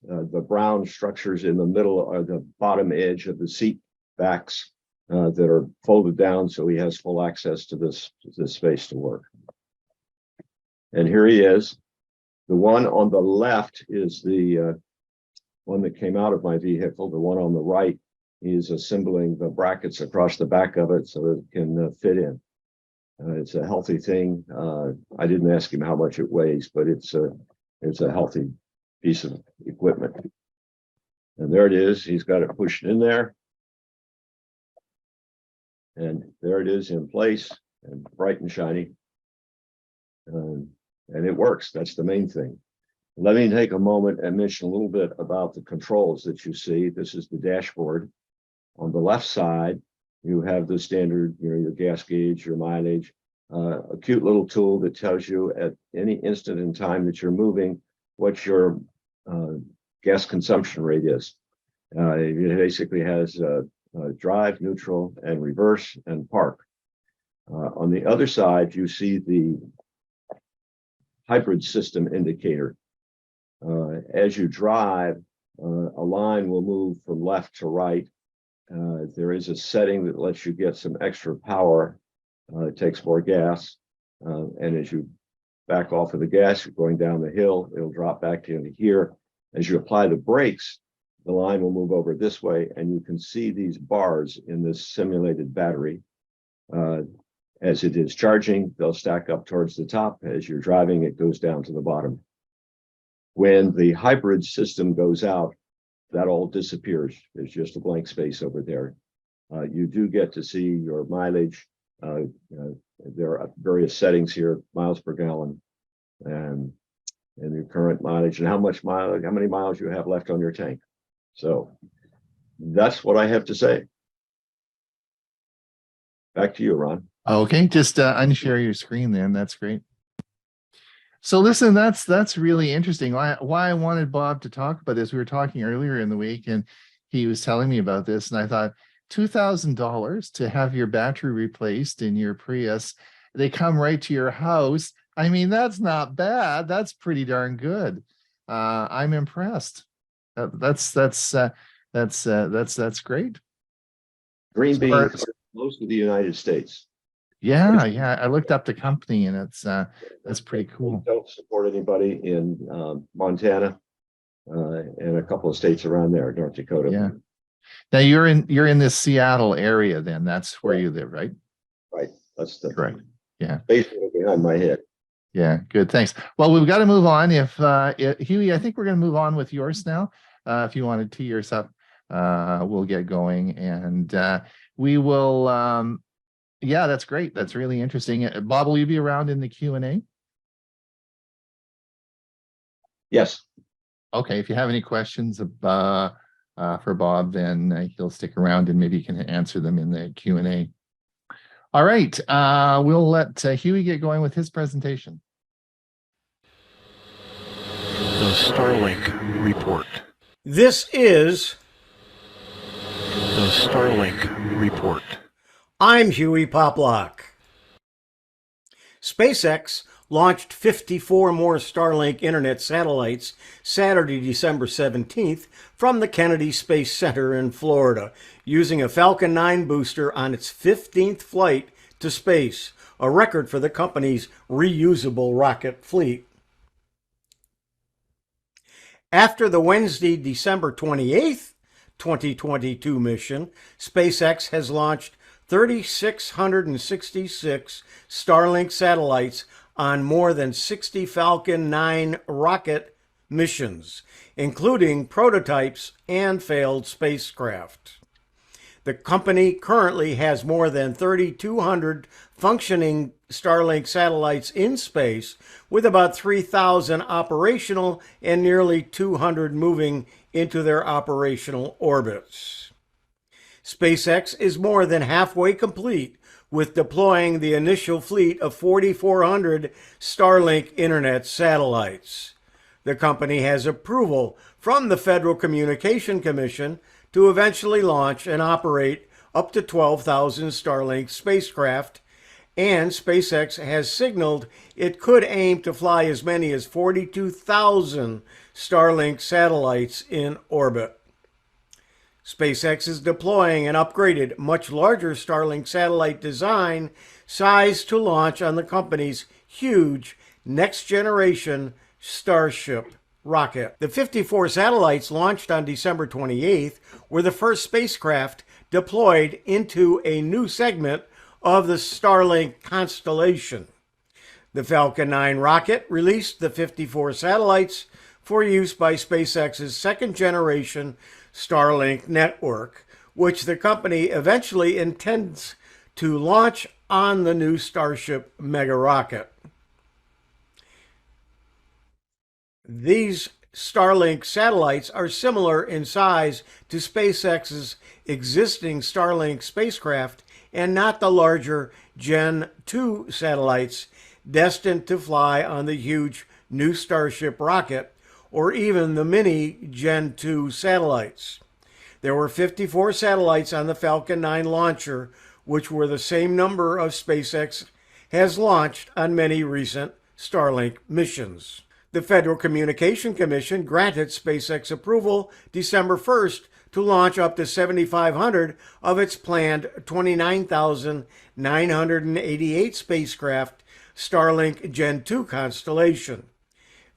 The brown structures in the middle are the bottom edge of the seat backs that are folded down, so he has full access to this space to work. And here he is. The one on the left is the one that came out of my vehicle. The one on the right is assembling the brackets across the back of it so that it can fit in. It's a healthy thing. I didn't ask him how much it weighs, but it's a healthy piece of equipment. And there it is. He's got it pushed in there. And there it is in place and bright and shiny. And it works. That's the main thing. Let me take a moment and mention a little bit about the controls that you see. This is the dashboard. On the left side, you have the standard, your gas gauge, your mileage, a cute little tool that tells you at any instant in time that you're moving what your gas consumption rate is. It basically has drive, neutral, and reverse, and park. On the other side, you see the hybrid system indicator. As you drive, a line will move from left to right. There is a setting that lets you get some extra power. It takes more gas. And as you back off of the gas, you're going down the hill, it'll drop back to here. As you apply the brakes, the line will move over this way, and you can see these bars in this simulated battery. As it is charging, they'll stack up towards the top. As you're driving, it goes down to the bottom. When the hybrid system goes out, that all disappears. There's just a blank space over there. You do get to see your mileage. There are various settings here, miles per gallon, and your current mileage, and how many miles you have left on your tank. So that's what I have to say. Back to you, Ron. Okay, just unshare your screen then. That's great. So listen, that's really interesting. Why I wanted Bob to talk about this, we were talking earlier in the week, and he was telling me about this, and I thought $2,000 to have your battery replaced in your Prius. They come right to your house. I mean, that's not bad. That's pretty darn good. I'm impressed. That's great. Green beans are most of the United States. Yeah. I looked up the company, and it's that's pretty cool. We don't support anybody in Montana and a couple of states around there, North Dakota. Yeah. Now you're in this Seattle area, then that's where you live, right? Right. That's the Correct. Yeah. basically behind my head. Yeah. Good. Thanks. Well, we've got to move on. If Hewie, I think we're going to move on with yours now. If you want to tee yours up, we'll get going, and we will. Yeah, that's great. That's really interesting. Bob, will you be around in the Q&A? Yes. Okay. If you have any questions for Bob, then he'll stick around and maybe you can answer them in the Q&A. All right. We'll let Hewie get going with his presentation. The Starlink Report. This is The Starlink Report. I'm Hewie Poplock. SpaceX launched 54 more Starlink internet satellites Saturday, December 17th from the Kennedy Space Center in Florida, using a Falcon 9 booster on its 15th flight to space, a record for the company's reusable rocket fleet. After the Wednesday, December 28th, 2022 mission, SpaceX has launched 3,666 Starlink satellites on more than 60 Falcon 9 rocket missions, including prototypes and failed spacecraft. The company currently has more than 3,200 functioning Starlink satellites in space, with about 3,000 operational and nearly 200 moving into their operational orbits. SpaceX is more than halfway complete with deploying the initial fleet of 4,400 Starlink internet satellites. The company has approval from the Federal Communication Commission to eventually launch and operate up to 12,000 Starlink spacecraft, and SpaceX has signaled it could aim to fly as many as 42,000 Starlink satellites in orbit. SpaceX is deploying an upgraded, much larger Starlink satellite design sized to launch on the company's huge next-generation Starship rocket. The 54 satellites launched on December 28th were the first spacecraft deployed into a new segment of the Starlink constellation. The Falcon 9 rocket released the 54 satellites for use by SpaceX's second-generation Starlink network, which the company eventually intends to launch on the new Starship mega rocket. These Starlink satellites are similar in size to SpaceX's existing Starlink spacecraft and not the larger Gen 2 satellites destined to fly on the huge new Starship rocket, or even the mini Gen 2 satellites. There were 54 satellites on the Falcon 9 launcher, which were the same number of SpaceX has launched on many recent Starlink missions. The Federal Communication Commission granted SpaceX approval December 1st to launch up to 7,500 of its planned 29,988 spacecraft Starlink Gen 2 constellation.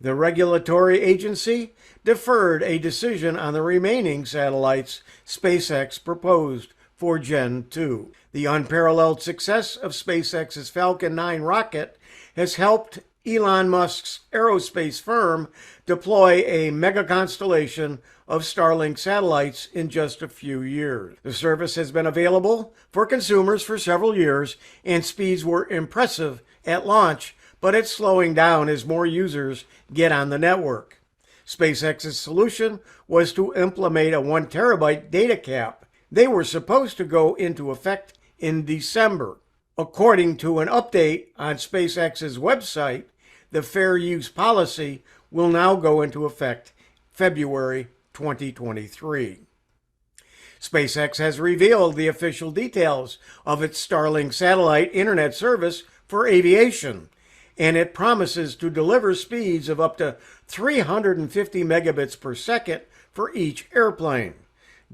The regulatory agency deferred a decision on the remaining satellites SpaceX proposed for Gen 2. The unparalleled success of SpaceX's Falcon 9 rocket has helped Elon Musk's aerospace firm deploy a mega constellation of Starlink satellites in just a few years. The service has been available for consumers for several years, and speeds were impressive at launch, but it's slowing down as more users get on the network. SpaceX's solution was to implement a 1 terabyte data cap. They were supposed to go into effect in December. According to an update on SpaceX's website, the fair use policy will now go into effect February 2023. SpaceX has revealed the official details of its Starlink satellite internet service for aviation, and it promises to deliver speeds of up to 350 megabits per second for each airplane.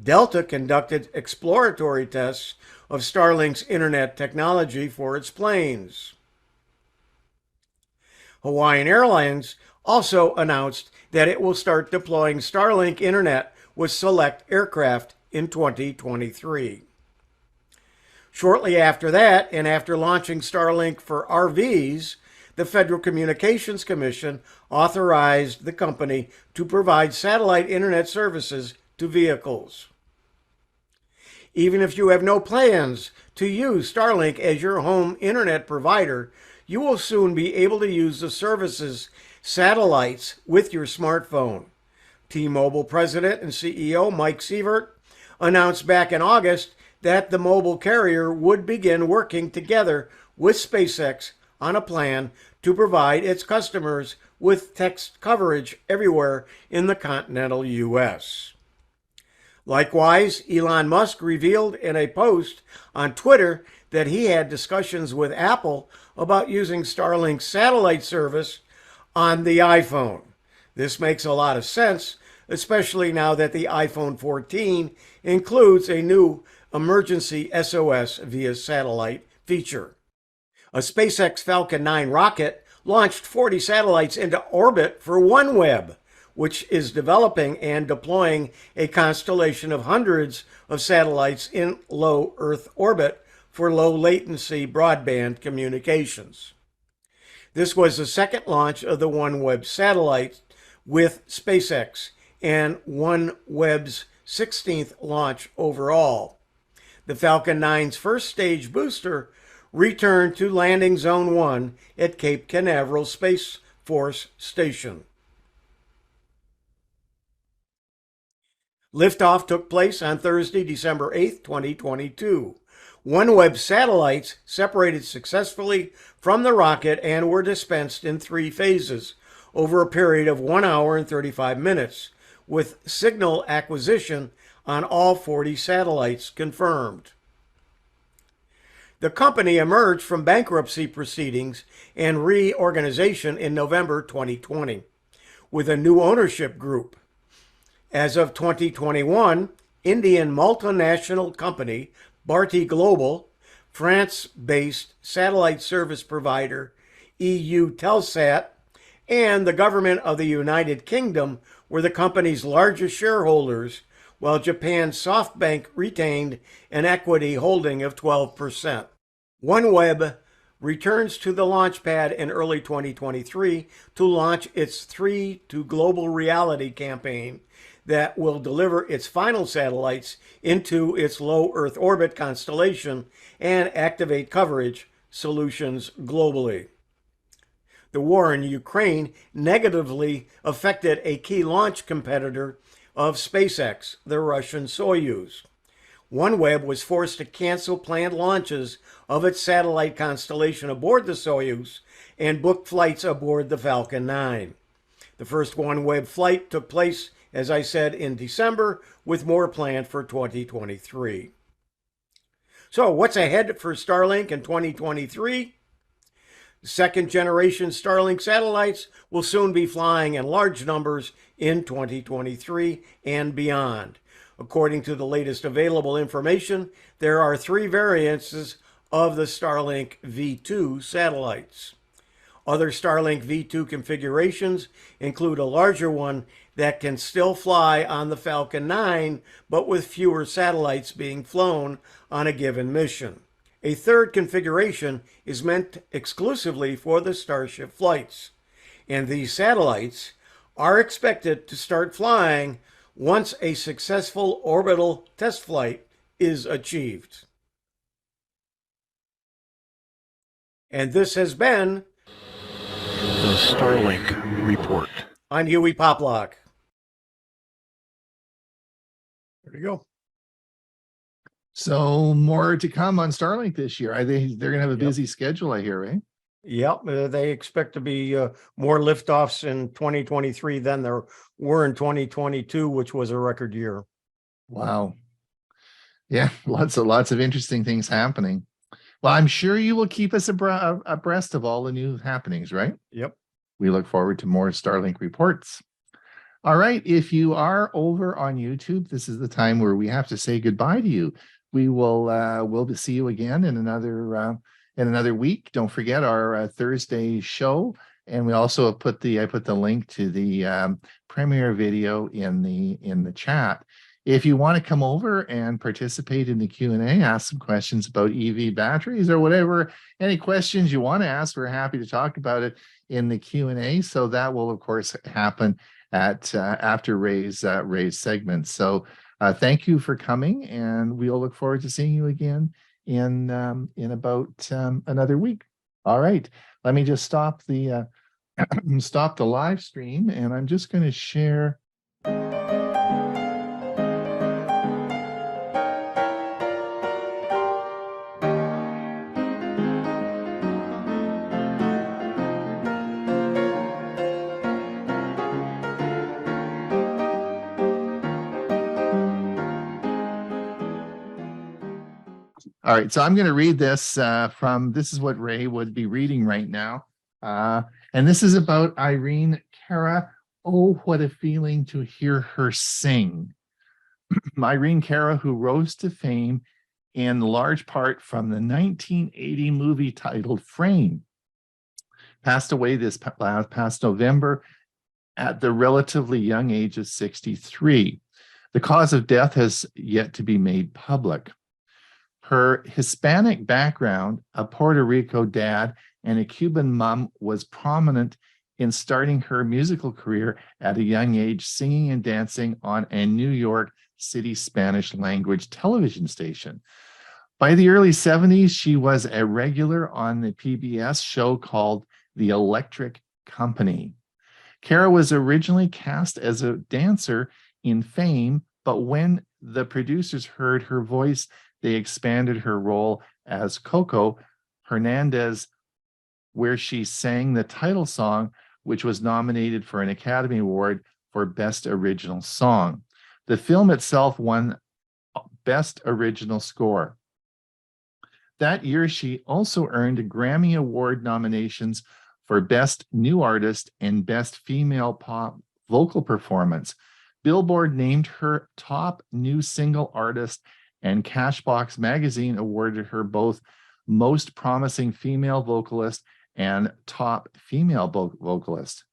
Delta conducted exploratory tests of Starlink's internet technology for its planes. Hawaiian Airlines also announced that it will start deploying Starlink internet with select aircraft in 2023. Shortly after that, and after launching Starlink for RVs, the Federal Communications Commission authorized the company to provide satellite internet services to vehicles. Even if you have no plans to use Starlink as your home internet provider, you will soon be able to use the service's satellites with your smartphone. T-Mobile President and CEO Mike Sievert announced back in August that the mobile carrier would begin working together with SpaceX on a plan to provide its customers with text coverage everywhere in the continental U.S. Likewise, Elon Musk revealed in a post on Twitter that he had discussions with Apple about using Starlink's satellite service on the iPhone. This makes a lot of sense, especially now that the iPhone 14 includes a new emergency SOS via satellite feature. A SpaceX Falcon 9 rocket launched 40 satellites into orbit for OneWeb, which is developing and deploying a constellation of hundreds of satellites in low Earth orbit for low latency broadband communications. This was the second launch of the OneWeb satellite with SpaceX and OneWeb's 16th launch overall. The Falcon 9's first stage booster returned to landing zone 1 at Cape Canaveral Space Force Station. Liftoff took place on Thursday, December 8, 2022. OneWeb satellites separated successfully from the rocket and were dispensed in 3 phases over a period of 1 hour and 35 minutes, with signal acquisition on all 40 satellites confirmed. The company emerged from bankruptcy proceedings and reorganization in November 2020 with a new ownership group. As of 2021, Indian multinational company Bharti Global, France-based satellite service provider EU-Telsat, and the government of the United Kingdom were the company's largest shareholders, while Japan's SoftBank retained an equity holding of 12%. OneWeb returns to the launch pad in early 2023 to launch its 3 to Global Reality campaign that will deliver its final satellites into its low Earth orbit constellation and activate coverage solutions globally. The war in Ukraine negatively affected a key launch competitor of SpaceX, the Russian Soyuz. OneWeb was forced to cancel planned launches of its satellite constellation aboard the Soyuz and booked flights aboard the Falcon 9. The first OneWeb flight took place, as I said, in December, with more planned for 2023. So what's ahead for Starlink in 2023? Second generation Starlink satellites will soon be flying in large numbers in 2023 and beyond. According to the latest available information, there are 3 variants of the Starlink V2 satellites. Other Starlink V2 configurations include a larger one that can still fly on the Falcon 9, but with fewer satellites being flown on a given mission. A third configuration is meant exclusively for the Starship flights, and these satellites are expected to start flying once a successful orbital test flight is achieved. And this has been The Starlink Report. I'm Hewie Poplock. There you go. So more to come on Starlink this year. They're going to have a busy schedule, I hear, right? Yep, they expect to be more liftoffs in 2023 than there were in 2022, which was a record year. Wow. Yeah, lots of interesting things happening. Well, I'm sure you will keep us abreast of all the new happenings, right? Yep. We look forward to more Starlink reports. All right, if you are over on YouTube, this is the time where we have to say goodbye to you. We will we'll see you again in another week. Don't forget our Thursday show, and we also have I put the link to the premiere video in the chat. If you want to come over and participate in the Q&A, ask some questions about EV batteries or whatever, any questions you want to ask, we're happy to talk about it in the Q&A. So that will, of course, happen at after Ray's segment. So thank you for coming, and we'll look forward to seeing you again in about another week. All right, let me just stop the stop the live stream, and I'm just going to share. All right, so I'm going to read this this is what Ray would be reading right now. And this is about Irene Cara. Oh, what a feeling to hear her sing. Irene Cara, who rose to fame in large part from the 1980 movie titled Frame, passed away this past November at the relatively young age of 63. The cause of death has yet to be made public. Her Hispanic background, a Puerto Rico dad, and a Cuban mom was prominent in starting her musical career at a young age, singing and dancing on a New York City Spanish language television station. By the early 70s, she was a regular on the PBS show called The Electric Company. Cara was originally cast as a dancer in Fame, but when the producers heard her voice, they expanded her role as Coco Hernandez, where she sang the title song, which was nominated for an Academy Award for Best Original Song. The film itself won Best Original Score. That year, she also earned Grammy Award nominations for Best New Artist and Best Female Pop Vocal Performance. Billboard named her Top New Single Artist, and Cashbox magazine awarded her both Most Promising Female Vocalist and Top Female Vocalist.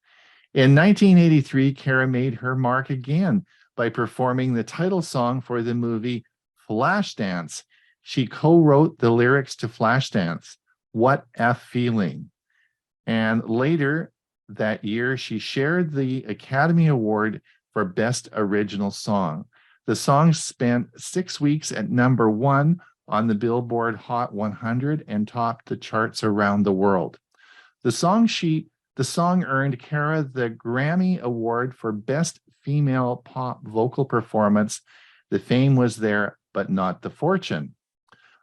In 1983, Cara made her mark again by performing the title song for the movie Flashdance. She co-wrote the lyrics to Flashdance, What a Feeling. And later that year, she shared the Academy Award for Best Original Song. The song spent 6 weeks at #1 on the Billboard Hot 100 and topped the charts around the world. The song earned Cara the Grammy Award for Best Female Pop Vocal Performance. The fame was there, but not the fortune.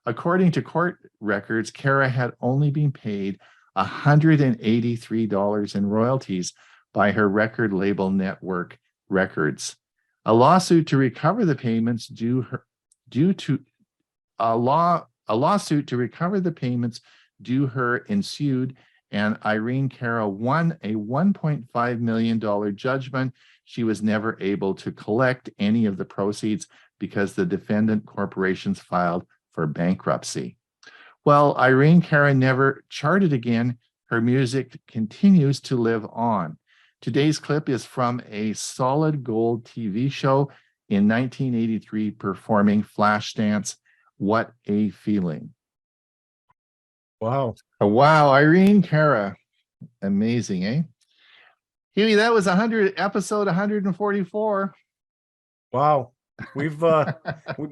According to court records, Cara had only been paid $183 in royalties by her record label Network Records. A lawsuit to recover the payments due to a law A lawsuit to recover the payments due her ensued, and Irene Cara won a $1.5 million judgment. She was never able to collect any of the proceeds because the defendant corporations filed for bankruptcy. Well, Irene Cara never charted again. Her music continues to live on. Today's clip is from a Solid Gold TV show in 1983 performing Flashdance, What a Feeling. Wow. Wow, Irene Cara. Amazing, eh? Hewie, that was episode 144. Wow. We've been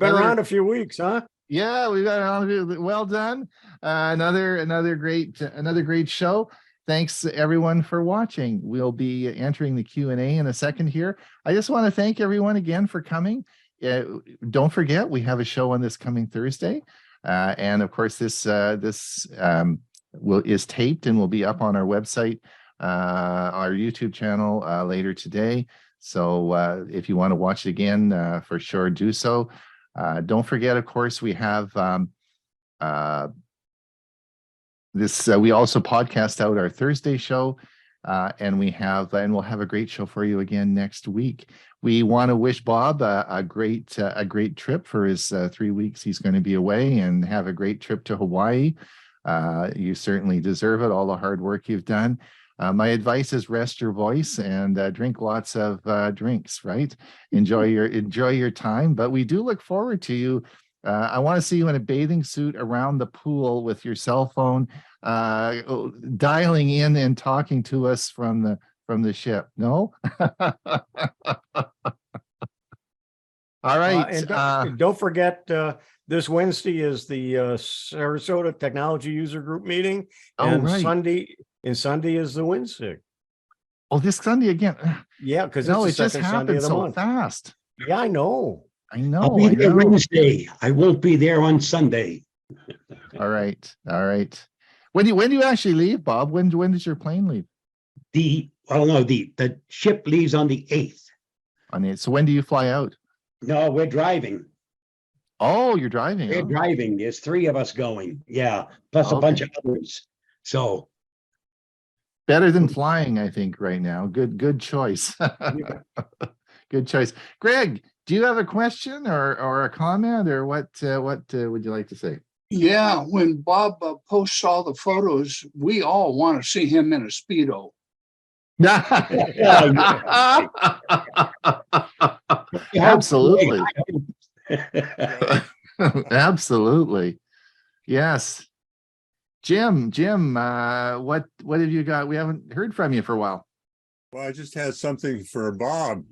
around a few weeks, huh? Yeah, we've got on. Well done. Another great show. Thanks everyone for watching. We'll be entering the Q&A in a second here. I just want to thank everyone again for coming. Don't forget, we have a show on this coming Thursday. And of course, this is taped and will be up on our website, our YouTube channel later today. So if you want to watch it again, for sure, do so. Don't forget, of course, we have we also podcast out our Thursday show, and we'll have a great show for you again next week. We want to wish Bob a great trip for his 3 weeks he's going to be away, and have a great trip to Hawaii. You certainly deserve it, all the hard work you've done. My advice is rest your voice and drink lots of drinks, right? Enjoy your time, but we do look forward to you. I want to see you in a bathing suit around the pool with your cell phone, dialing in and talking to us from the ship. No? All right. And don't forget, this Wednesday is the Sarasota Technology User Group meeting, and right. Sunday is the Wednesday. Oh, this Sunday again? Yeah, because it just happened so fast. Yeah, I know. I'll be there Wednesday. I won't be there on Sunday. All right. When do you actually leave, Bob? When does your plane leave? The ship leaves on the 8th. So when do you fly out? No, we're driving. Oh, you're driving. We're driving. There's 3 of us going. Yeah, plus a bunch of others. So better than flying, I think, right now. Good choice. Good choice. Greg, do you have a question or a comment, or what would you like to say? Yeah, when Bob posts all the photos, we all want to see him in a Speedo. Absolutely. Absolutely. Yes. Jim, what have you got? We haven't heard from you for a while. Well, I just had something for Bob.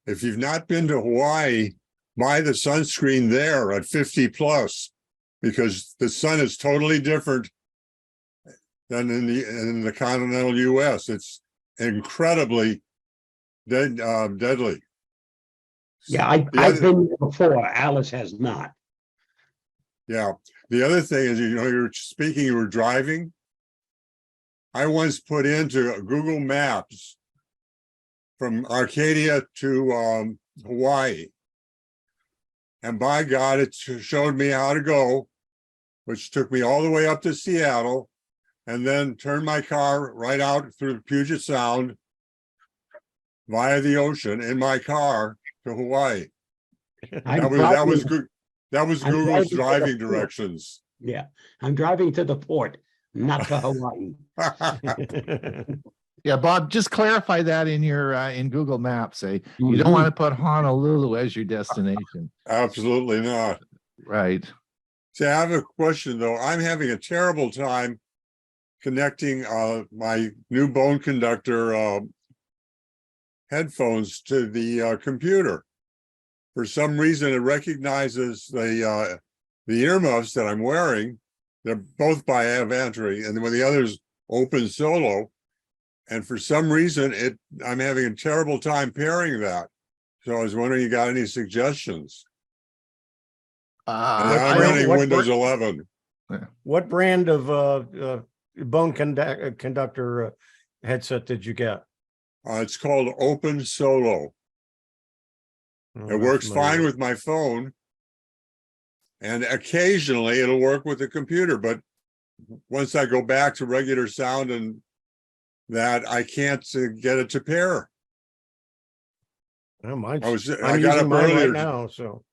If you've not been to Hawaii, buy the sunscreen there at 50 plus, because the sun is totally different than in the continental US. It's incredibly deadly. Yeah, I've been there before. Alice has not. Yeah. The other thing is, you were driving. I once put into Google Maps from Arcadia to Hawaii. And by God, it showed me how to go, which took me all the way up to Seattle, and then turned my car right out through Puget Sound via the ocean in my car to Hawaii. That was good. That was Google's driving directions. Yeah, I'm driving to the port, not to Hawaii. Yeah, Bob, just clarify that in your in Google Maps. You don't want to put Honolulu as your destination. Absolutely not. Right. See, I have a question though. I'm having a terrible time connecting my new bone conductor headphones to the computer. For some reason, it recognizes the earmuffs that I'm wearing. They're both by Avast, and when the other's open solo. And for some reason, I'm having a terrible time pairing that. So I was wondering, you got any suggestions? I'm running Windows 11. What brand of bone conductor headset did you get? It's called Open Solo. It works fine with my phone. And occasionally it'll work with the computer, but once I go back to regular sound and that, I can't get it to pair. Well, I I'm got using up mine right earlier. now, so.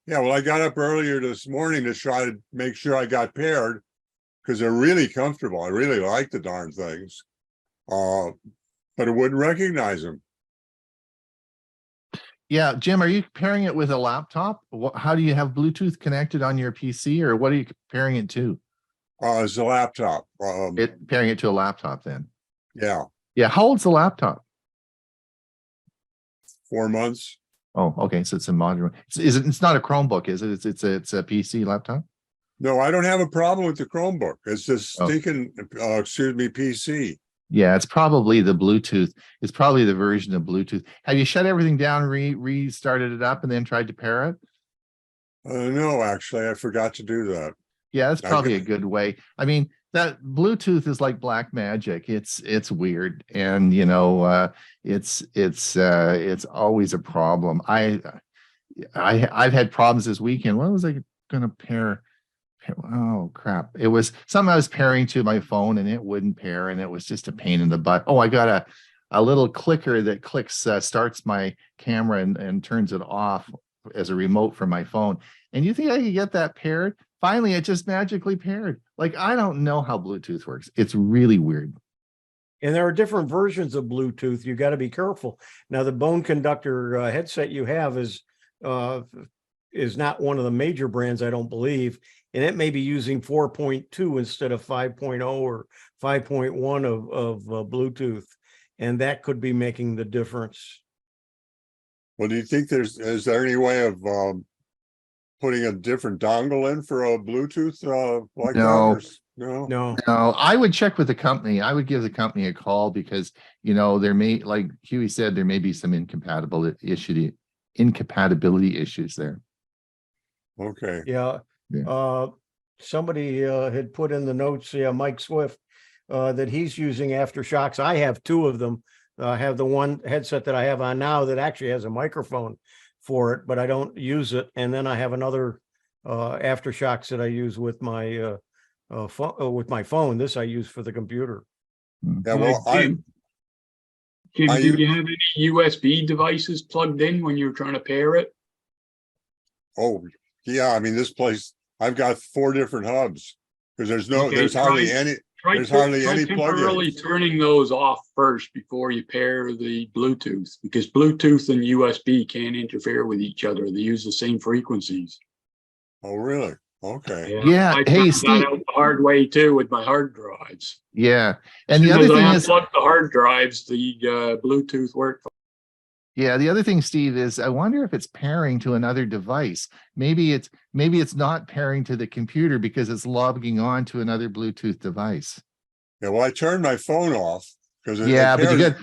Yeah, well, I got up earlier this morning to try to make sure I got paired because they're really comfortable. I really like the darn things. But it wouldn't recognize them. Yeah, Jim, are you pairing it with a laptop? How do you have Bluetooth connected on your PC, or what are you pairing it to? It's a laptop. Pairing it to a laptop then. Yeah, Yeah, how old's the laptop? 4 months. Oh, okay, so it's a modular. It's not a Chromebook, is it? It's a PC laptop? No, I don't have a problem with the Chromebook. It's just Oh. stinking, PC. Yeah, it's probably the Bluetooth. It's probably the version of Bluetooth. Have you shut everything down, restarted it up, and then tried to pair it? No, actually, I forgot to do that. Yeah, that's probably a good way. I mean, that Bluetooth is like black magic. It's weird, and it's always a problem. I've had problems this weekend. What was I going to pair? Oh crap! It was something I was pairing to my phone, and it wouldn't pair, and it was just a pain in the butt. Oh, I got a little clicker that clicks, starts my camera and turns it off as a remote for my phone. And you think I could get that paired? Finally, it just magically paired. Like, I don't know how Bluetooth works. It's really weird. And there are different versions of Bluetooth. You got to be careful. Now, the bone conductor headset you have is not one of the major brands, I don't believe. And it may be using 4.2 instead of 5.0 or 5.1 of Bluetooth. And that could be making the difference. Well, do you think is there any way of putting a different dongle in for a Bluetooth like No. that? No. No. No, I would check with the company. I would give the company a call because, there may, like Hewie said, there may be some incompatibility issues there. Okay. Yeah. Somebody had put in the notes, Mike Swift, that he's using aftershocks. I have two of them. I have the one headset that I have on now that actually has a microphone for it, but I don't use it. And then I have another aftershocks that I use with my phone. This I use for the computer. Yeah, well, Jim, do you have any USB devices plugged in when you're trying to pair it? Oh, yeah. I mean, this place, I've got 4 different hubs because there's hardly any temporarily turning those off first before you pair the Bluetooth, because Bluetooth and USB can't interfere with each other. They use the same frequencies. Oh, really? Okay. Yeah. I Hey, found Steve. that out the hard way too with my hard drives. Yeah. And As the soon other as thing I is, unplugged the hard drives, the Bluetooth worked. yeah, the other thing, Steve, is I wonder if it's pairing to another device. Maybe it's not pairing to the computer because it's logging on to another Bluetooth device. Yeah, well, I turned my phone off because But you got,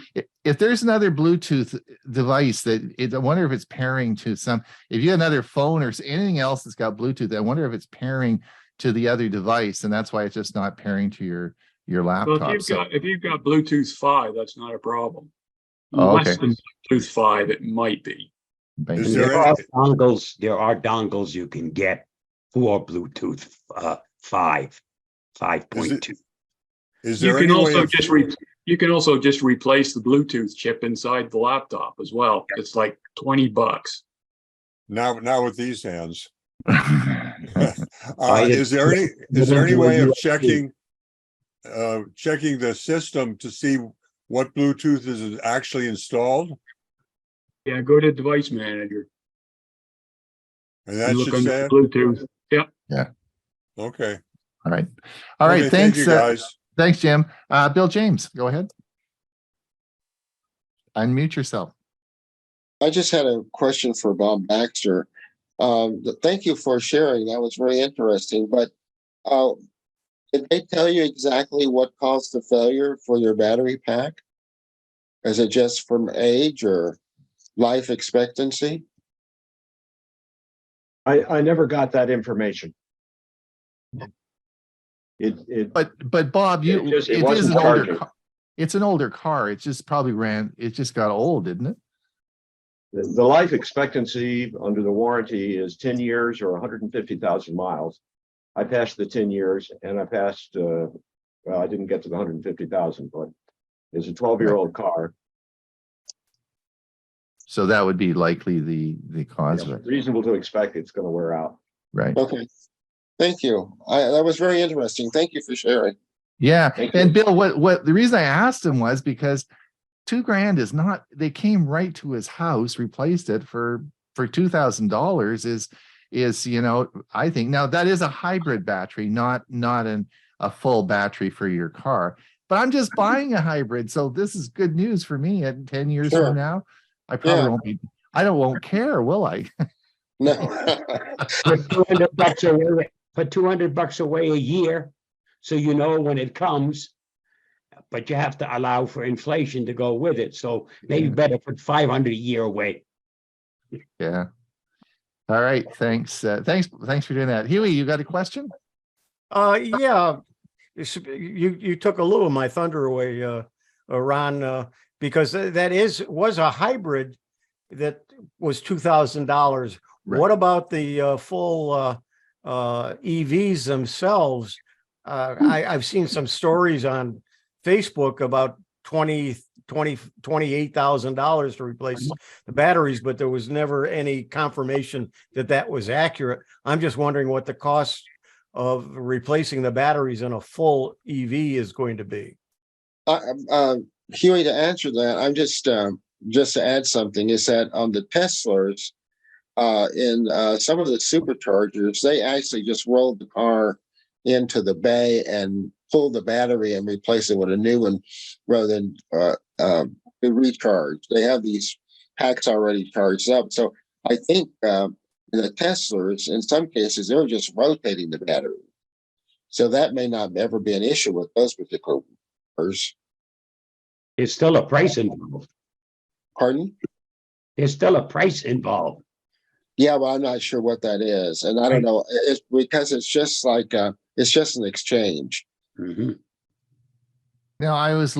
if there's another Bluetooth device I wonder if it's pairing to if you have another phone or anything else that's got Bluetooth, I wonder if it's pairing to the other device, and that's why it's just not pairing to your laptop. Well, if you've got Bluetooth 5, that's not a problem. Oh, Less okay. than Bluetooth 5, it might be. Is There there are any, dongles you can get for Bluetooth 5.2. is You there can any way also of, you can also just replace the Bluetooth chip inside the laptop as well. It's like $20. now with these hands? I Is there any way of checking the system to see what Bluetooth is actually installed? Yeah, go to Device Manager And that and look should under say it? Bluetooth. Yep. Yeah. Okay. All right. All right. Okay, Thanks, thank you, guys. Thanks, Jim. Bill James, go ahead. Unmute yourself. I just had a question for Bob Boaxter. Thank you for sharing. That was very interesting. But did they tell you exactly what caused the failure for your battery pack? Is it just from age or life expectancy? I never got that information. But Bob, It wasn't an older charging. car. It's an older car. It just got old, didn't it? The life expectancy under the warranty is 10 years or 150,000 miles. I passed the 10 years and I passed, well, I didn't get to the 150,000, but it's a 12-year-old car. So that would be likely the cause of it. Reasonable to expect it's going to wear out. Right. Okay. Thank you. That was very interesting. Thank you for sharing. Yeah. Thank And you. Bill, what the reason I asked him was because $2,000 is not, they came right to his house, replaced it for $2,000 is, you know, I think now that is a hybrid battery, not a full battery for your car, but I'm just buying a hybrid. So this is good news for me at 10 years Sure. from now. I probably Yeah. won't be, won't care, will I? No. Put $200 away, put $200 away a year, so you know when it comes. But you have to allow for inflation to go with it. So maybe better put $500 a year away. Yeah. All right. Thanks. Thanks for doing that. Hewie, you got a question? Yeah, you took a little of my thunder away, Ron, because that was a hybrid that was $2,000. Right. What about the full EVs themselves? I've seen some stories on Facebook about $28,000 to replace the batteries, but there was never any confirmation that that was accurate. I'm just wondering what the cost of replacing the batteries in a full EV is going to be. Huey, to answer that, I'm just to add something, is that on the Teslas, in some of the superchargers, they actually just rolled the car into the bay and pull the battery and replace it with a new one rather than be recharged. They have these packs already charged up. So I think in the Teslas, in some cases, they're just rotating the battery. So that may not ever be an issue with those particular cars. It's still a price involved. Pardon? There's still a price involved. Yeah, well, I'm not sure what that is. And I don't know, it's because it's just like, it's just an exchange. Mm-hmm. Now I'm just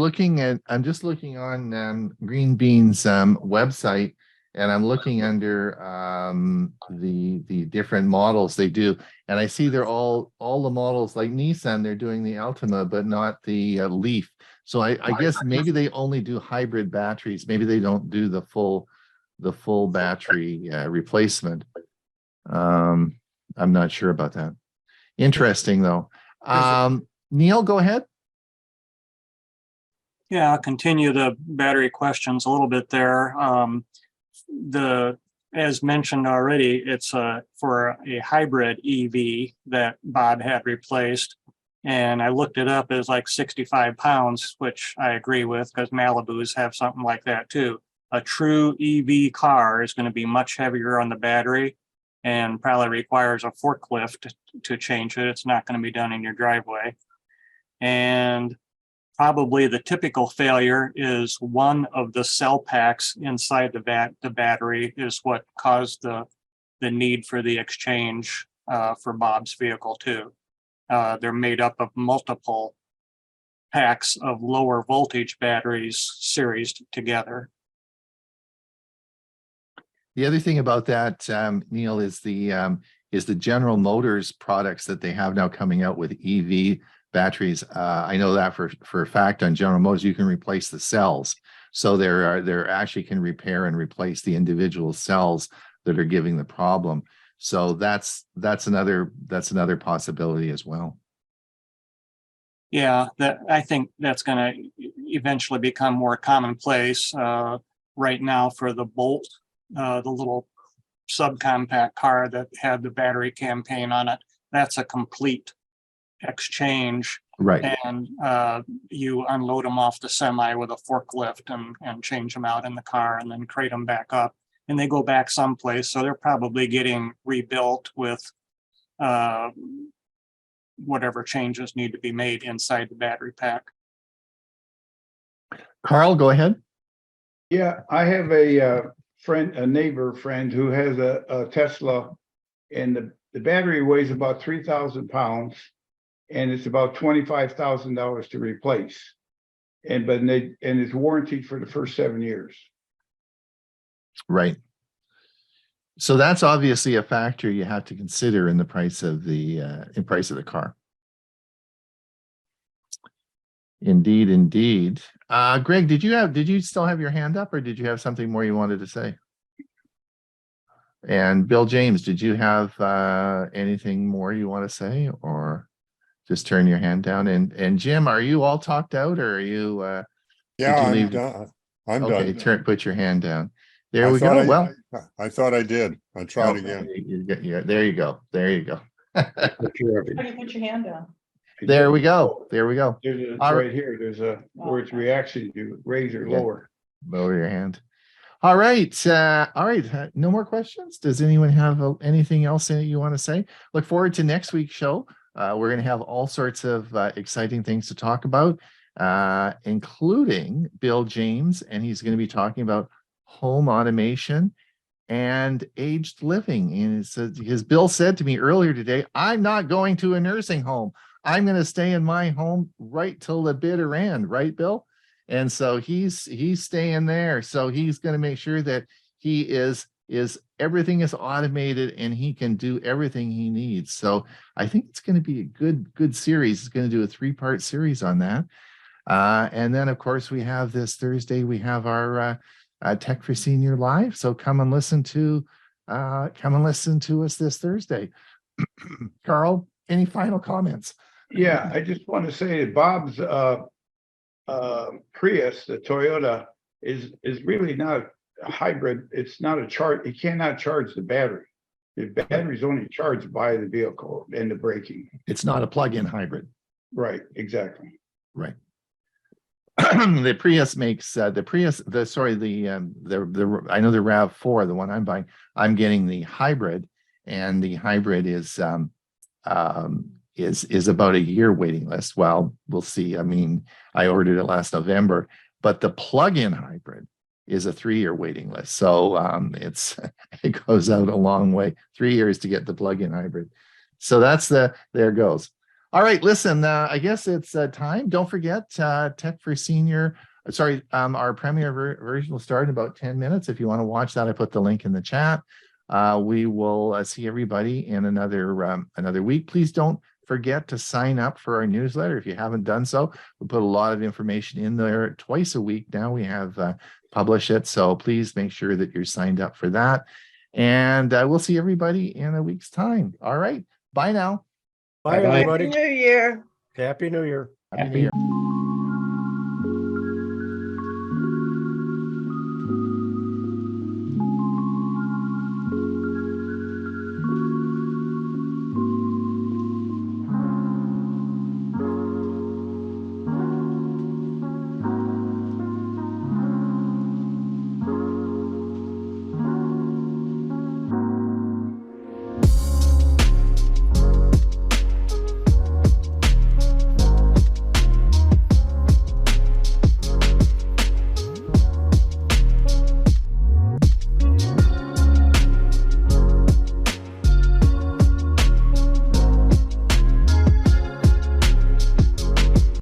looking on Green Bean's website, and I'm looking under the different models they do, and I see they're all the models like Nissan. They're doing the Altima, but not the Leaf. So I guess maybe they only do hybrid batteries. Maybe they don't do the full battery replacement. I'm not sure about that. Interesting though. Neil, go ahead. Yeah, I'll continue the battery questions a little bit there. As mentioned already, it's for a hybrid EV that Bob had replaced. And I looked it up as like 65 pounds, which I agree with because Malibus have something like that too. A true EV car is going to be much heavier on the battery and probably requires a forklift to change it. It's not going to be done in your driveway. And probably the typical failure is one of the cell packs inside the battery is what caused the need for the exchange for Bob's vehicle too. They're made up of multiple packs of lower voltage batteries series together. The other thing about that, Neil, is the General Motors products that they have now coming out with EV batteries. I know that for a fact on General Motors, you can replace the cells. So there actually can repair and replace the individual cells that are giving the problem. So that's another possibility as well. Yeah, I think that's going to eventually become more commonplace. Right now for the Bolt, the little subcompact car that had the battery campaign on it, that's a complete exchange. Right. And you unload them off the semi with a forklift and change them out in the car and then crate them back up. And they go back someplace. So they're probably getting rebuilt with whatever changes need to be made inside the battery pack. Carl, go ahead. Yeah, I have a neighbor friend who has a Tesla, and the battery weighs about 3,000 pounds, and it's about $25,000 to replace. And it's warranted for the first 7 years. Right. So that's obviously a factor you have to consider in the price of the car. Indeed, indeed. Greg, did you still have your hand up, or did you have something more you wanted to say? And Bill James, did you have anything more you want to say, or just turn your hand down? And Jim, are you all talked out, or are you? Yeah, I'm leave? done. I'm Okay, done. put your hand down. There we go. Well, I thought I did. I'll try it again. There you go. There you go. How do you put your hand down? There we go. There we go. There's right here. There's a where it's reaction. You raise or lower. Lower your hand. All right. All right. No more questions. Does anyone have anything else that you want to say? Look forward to next week's show. We're going to have all sorts of exciting things to talk about, including Bill James, and he's going to be talking about home automation and aged living. And his Bill said to me earlier today, I'm not going to a nursing home. I'm going to stay in my home right till the bitter end. Right, Bill? And so he's staying there. So he's going to make sure that he is everything is automated and he can do everything he needs. So I think it's going to be a good series. It's going to do a 3-part series on that. And then of course we have this Thursday, we have our Tech for Senior Live. So come and listen to us this Thursday. Carl, any final comments? Yeah, I just want to say that Bob's Prius, the Toyota, is really not a hybrid. It's not a charge. It cannot charge the battery. The battery is only charged by the vehicle and the braking. It's not a plug-in hybrid. Right, exactly. Right. The Prius makes I know the RAV4, the one I'm buying. I'm getting the hybrid, and the hybrid is about a year waiting list. Well, we'll see. I mean, I ordered it last November, but the plug-in hybrid is a 3-year waiting list. So it goes out a long way, 3 years to get the plug-in hybrid. So there it goes. All right, listen, I guess it's time. Don't forget Tech for Senior. Sorry, our premiere version will start in about 10 minutes. If you want to watch that, I put the link in the chat. We will see everybody in another week. Please don't forget to sign up for our newsletter if you haven't done so. We put a lot of information in there twice a week now. We have published it, so please make sure that you're signed up for that. And we'll see everybody in a week's time. All right, bye now. Bye, everybody. Happy New Year. Happy New Year. Happy New Year.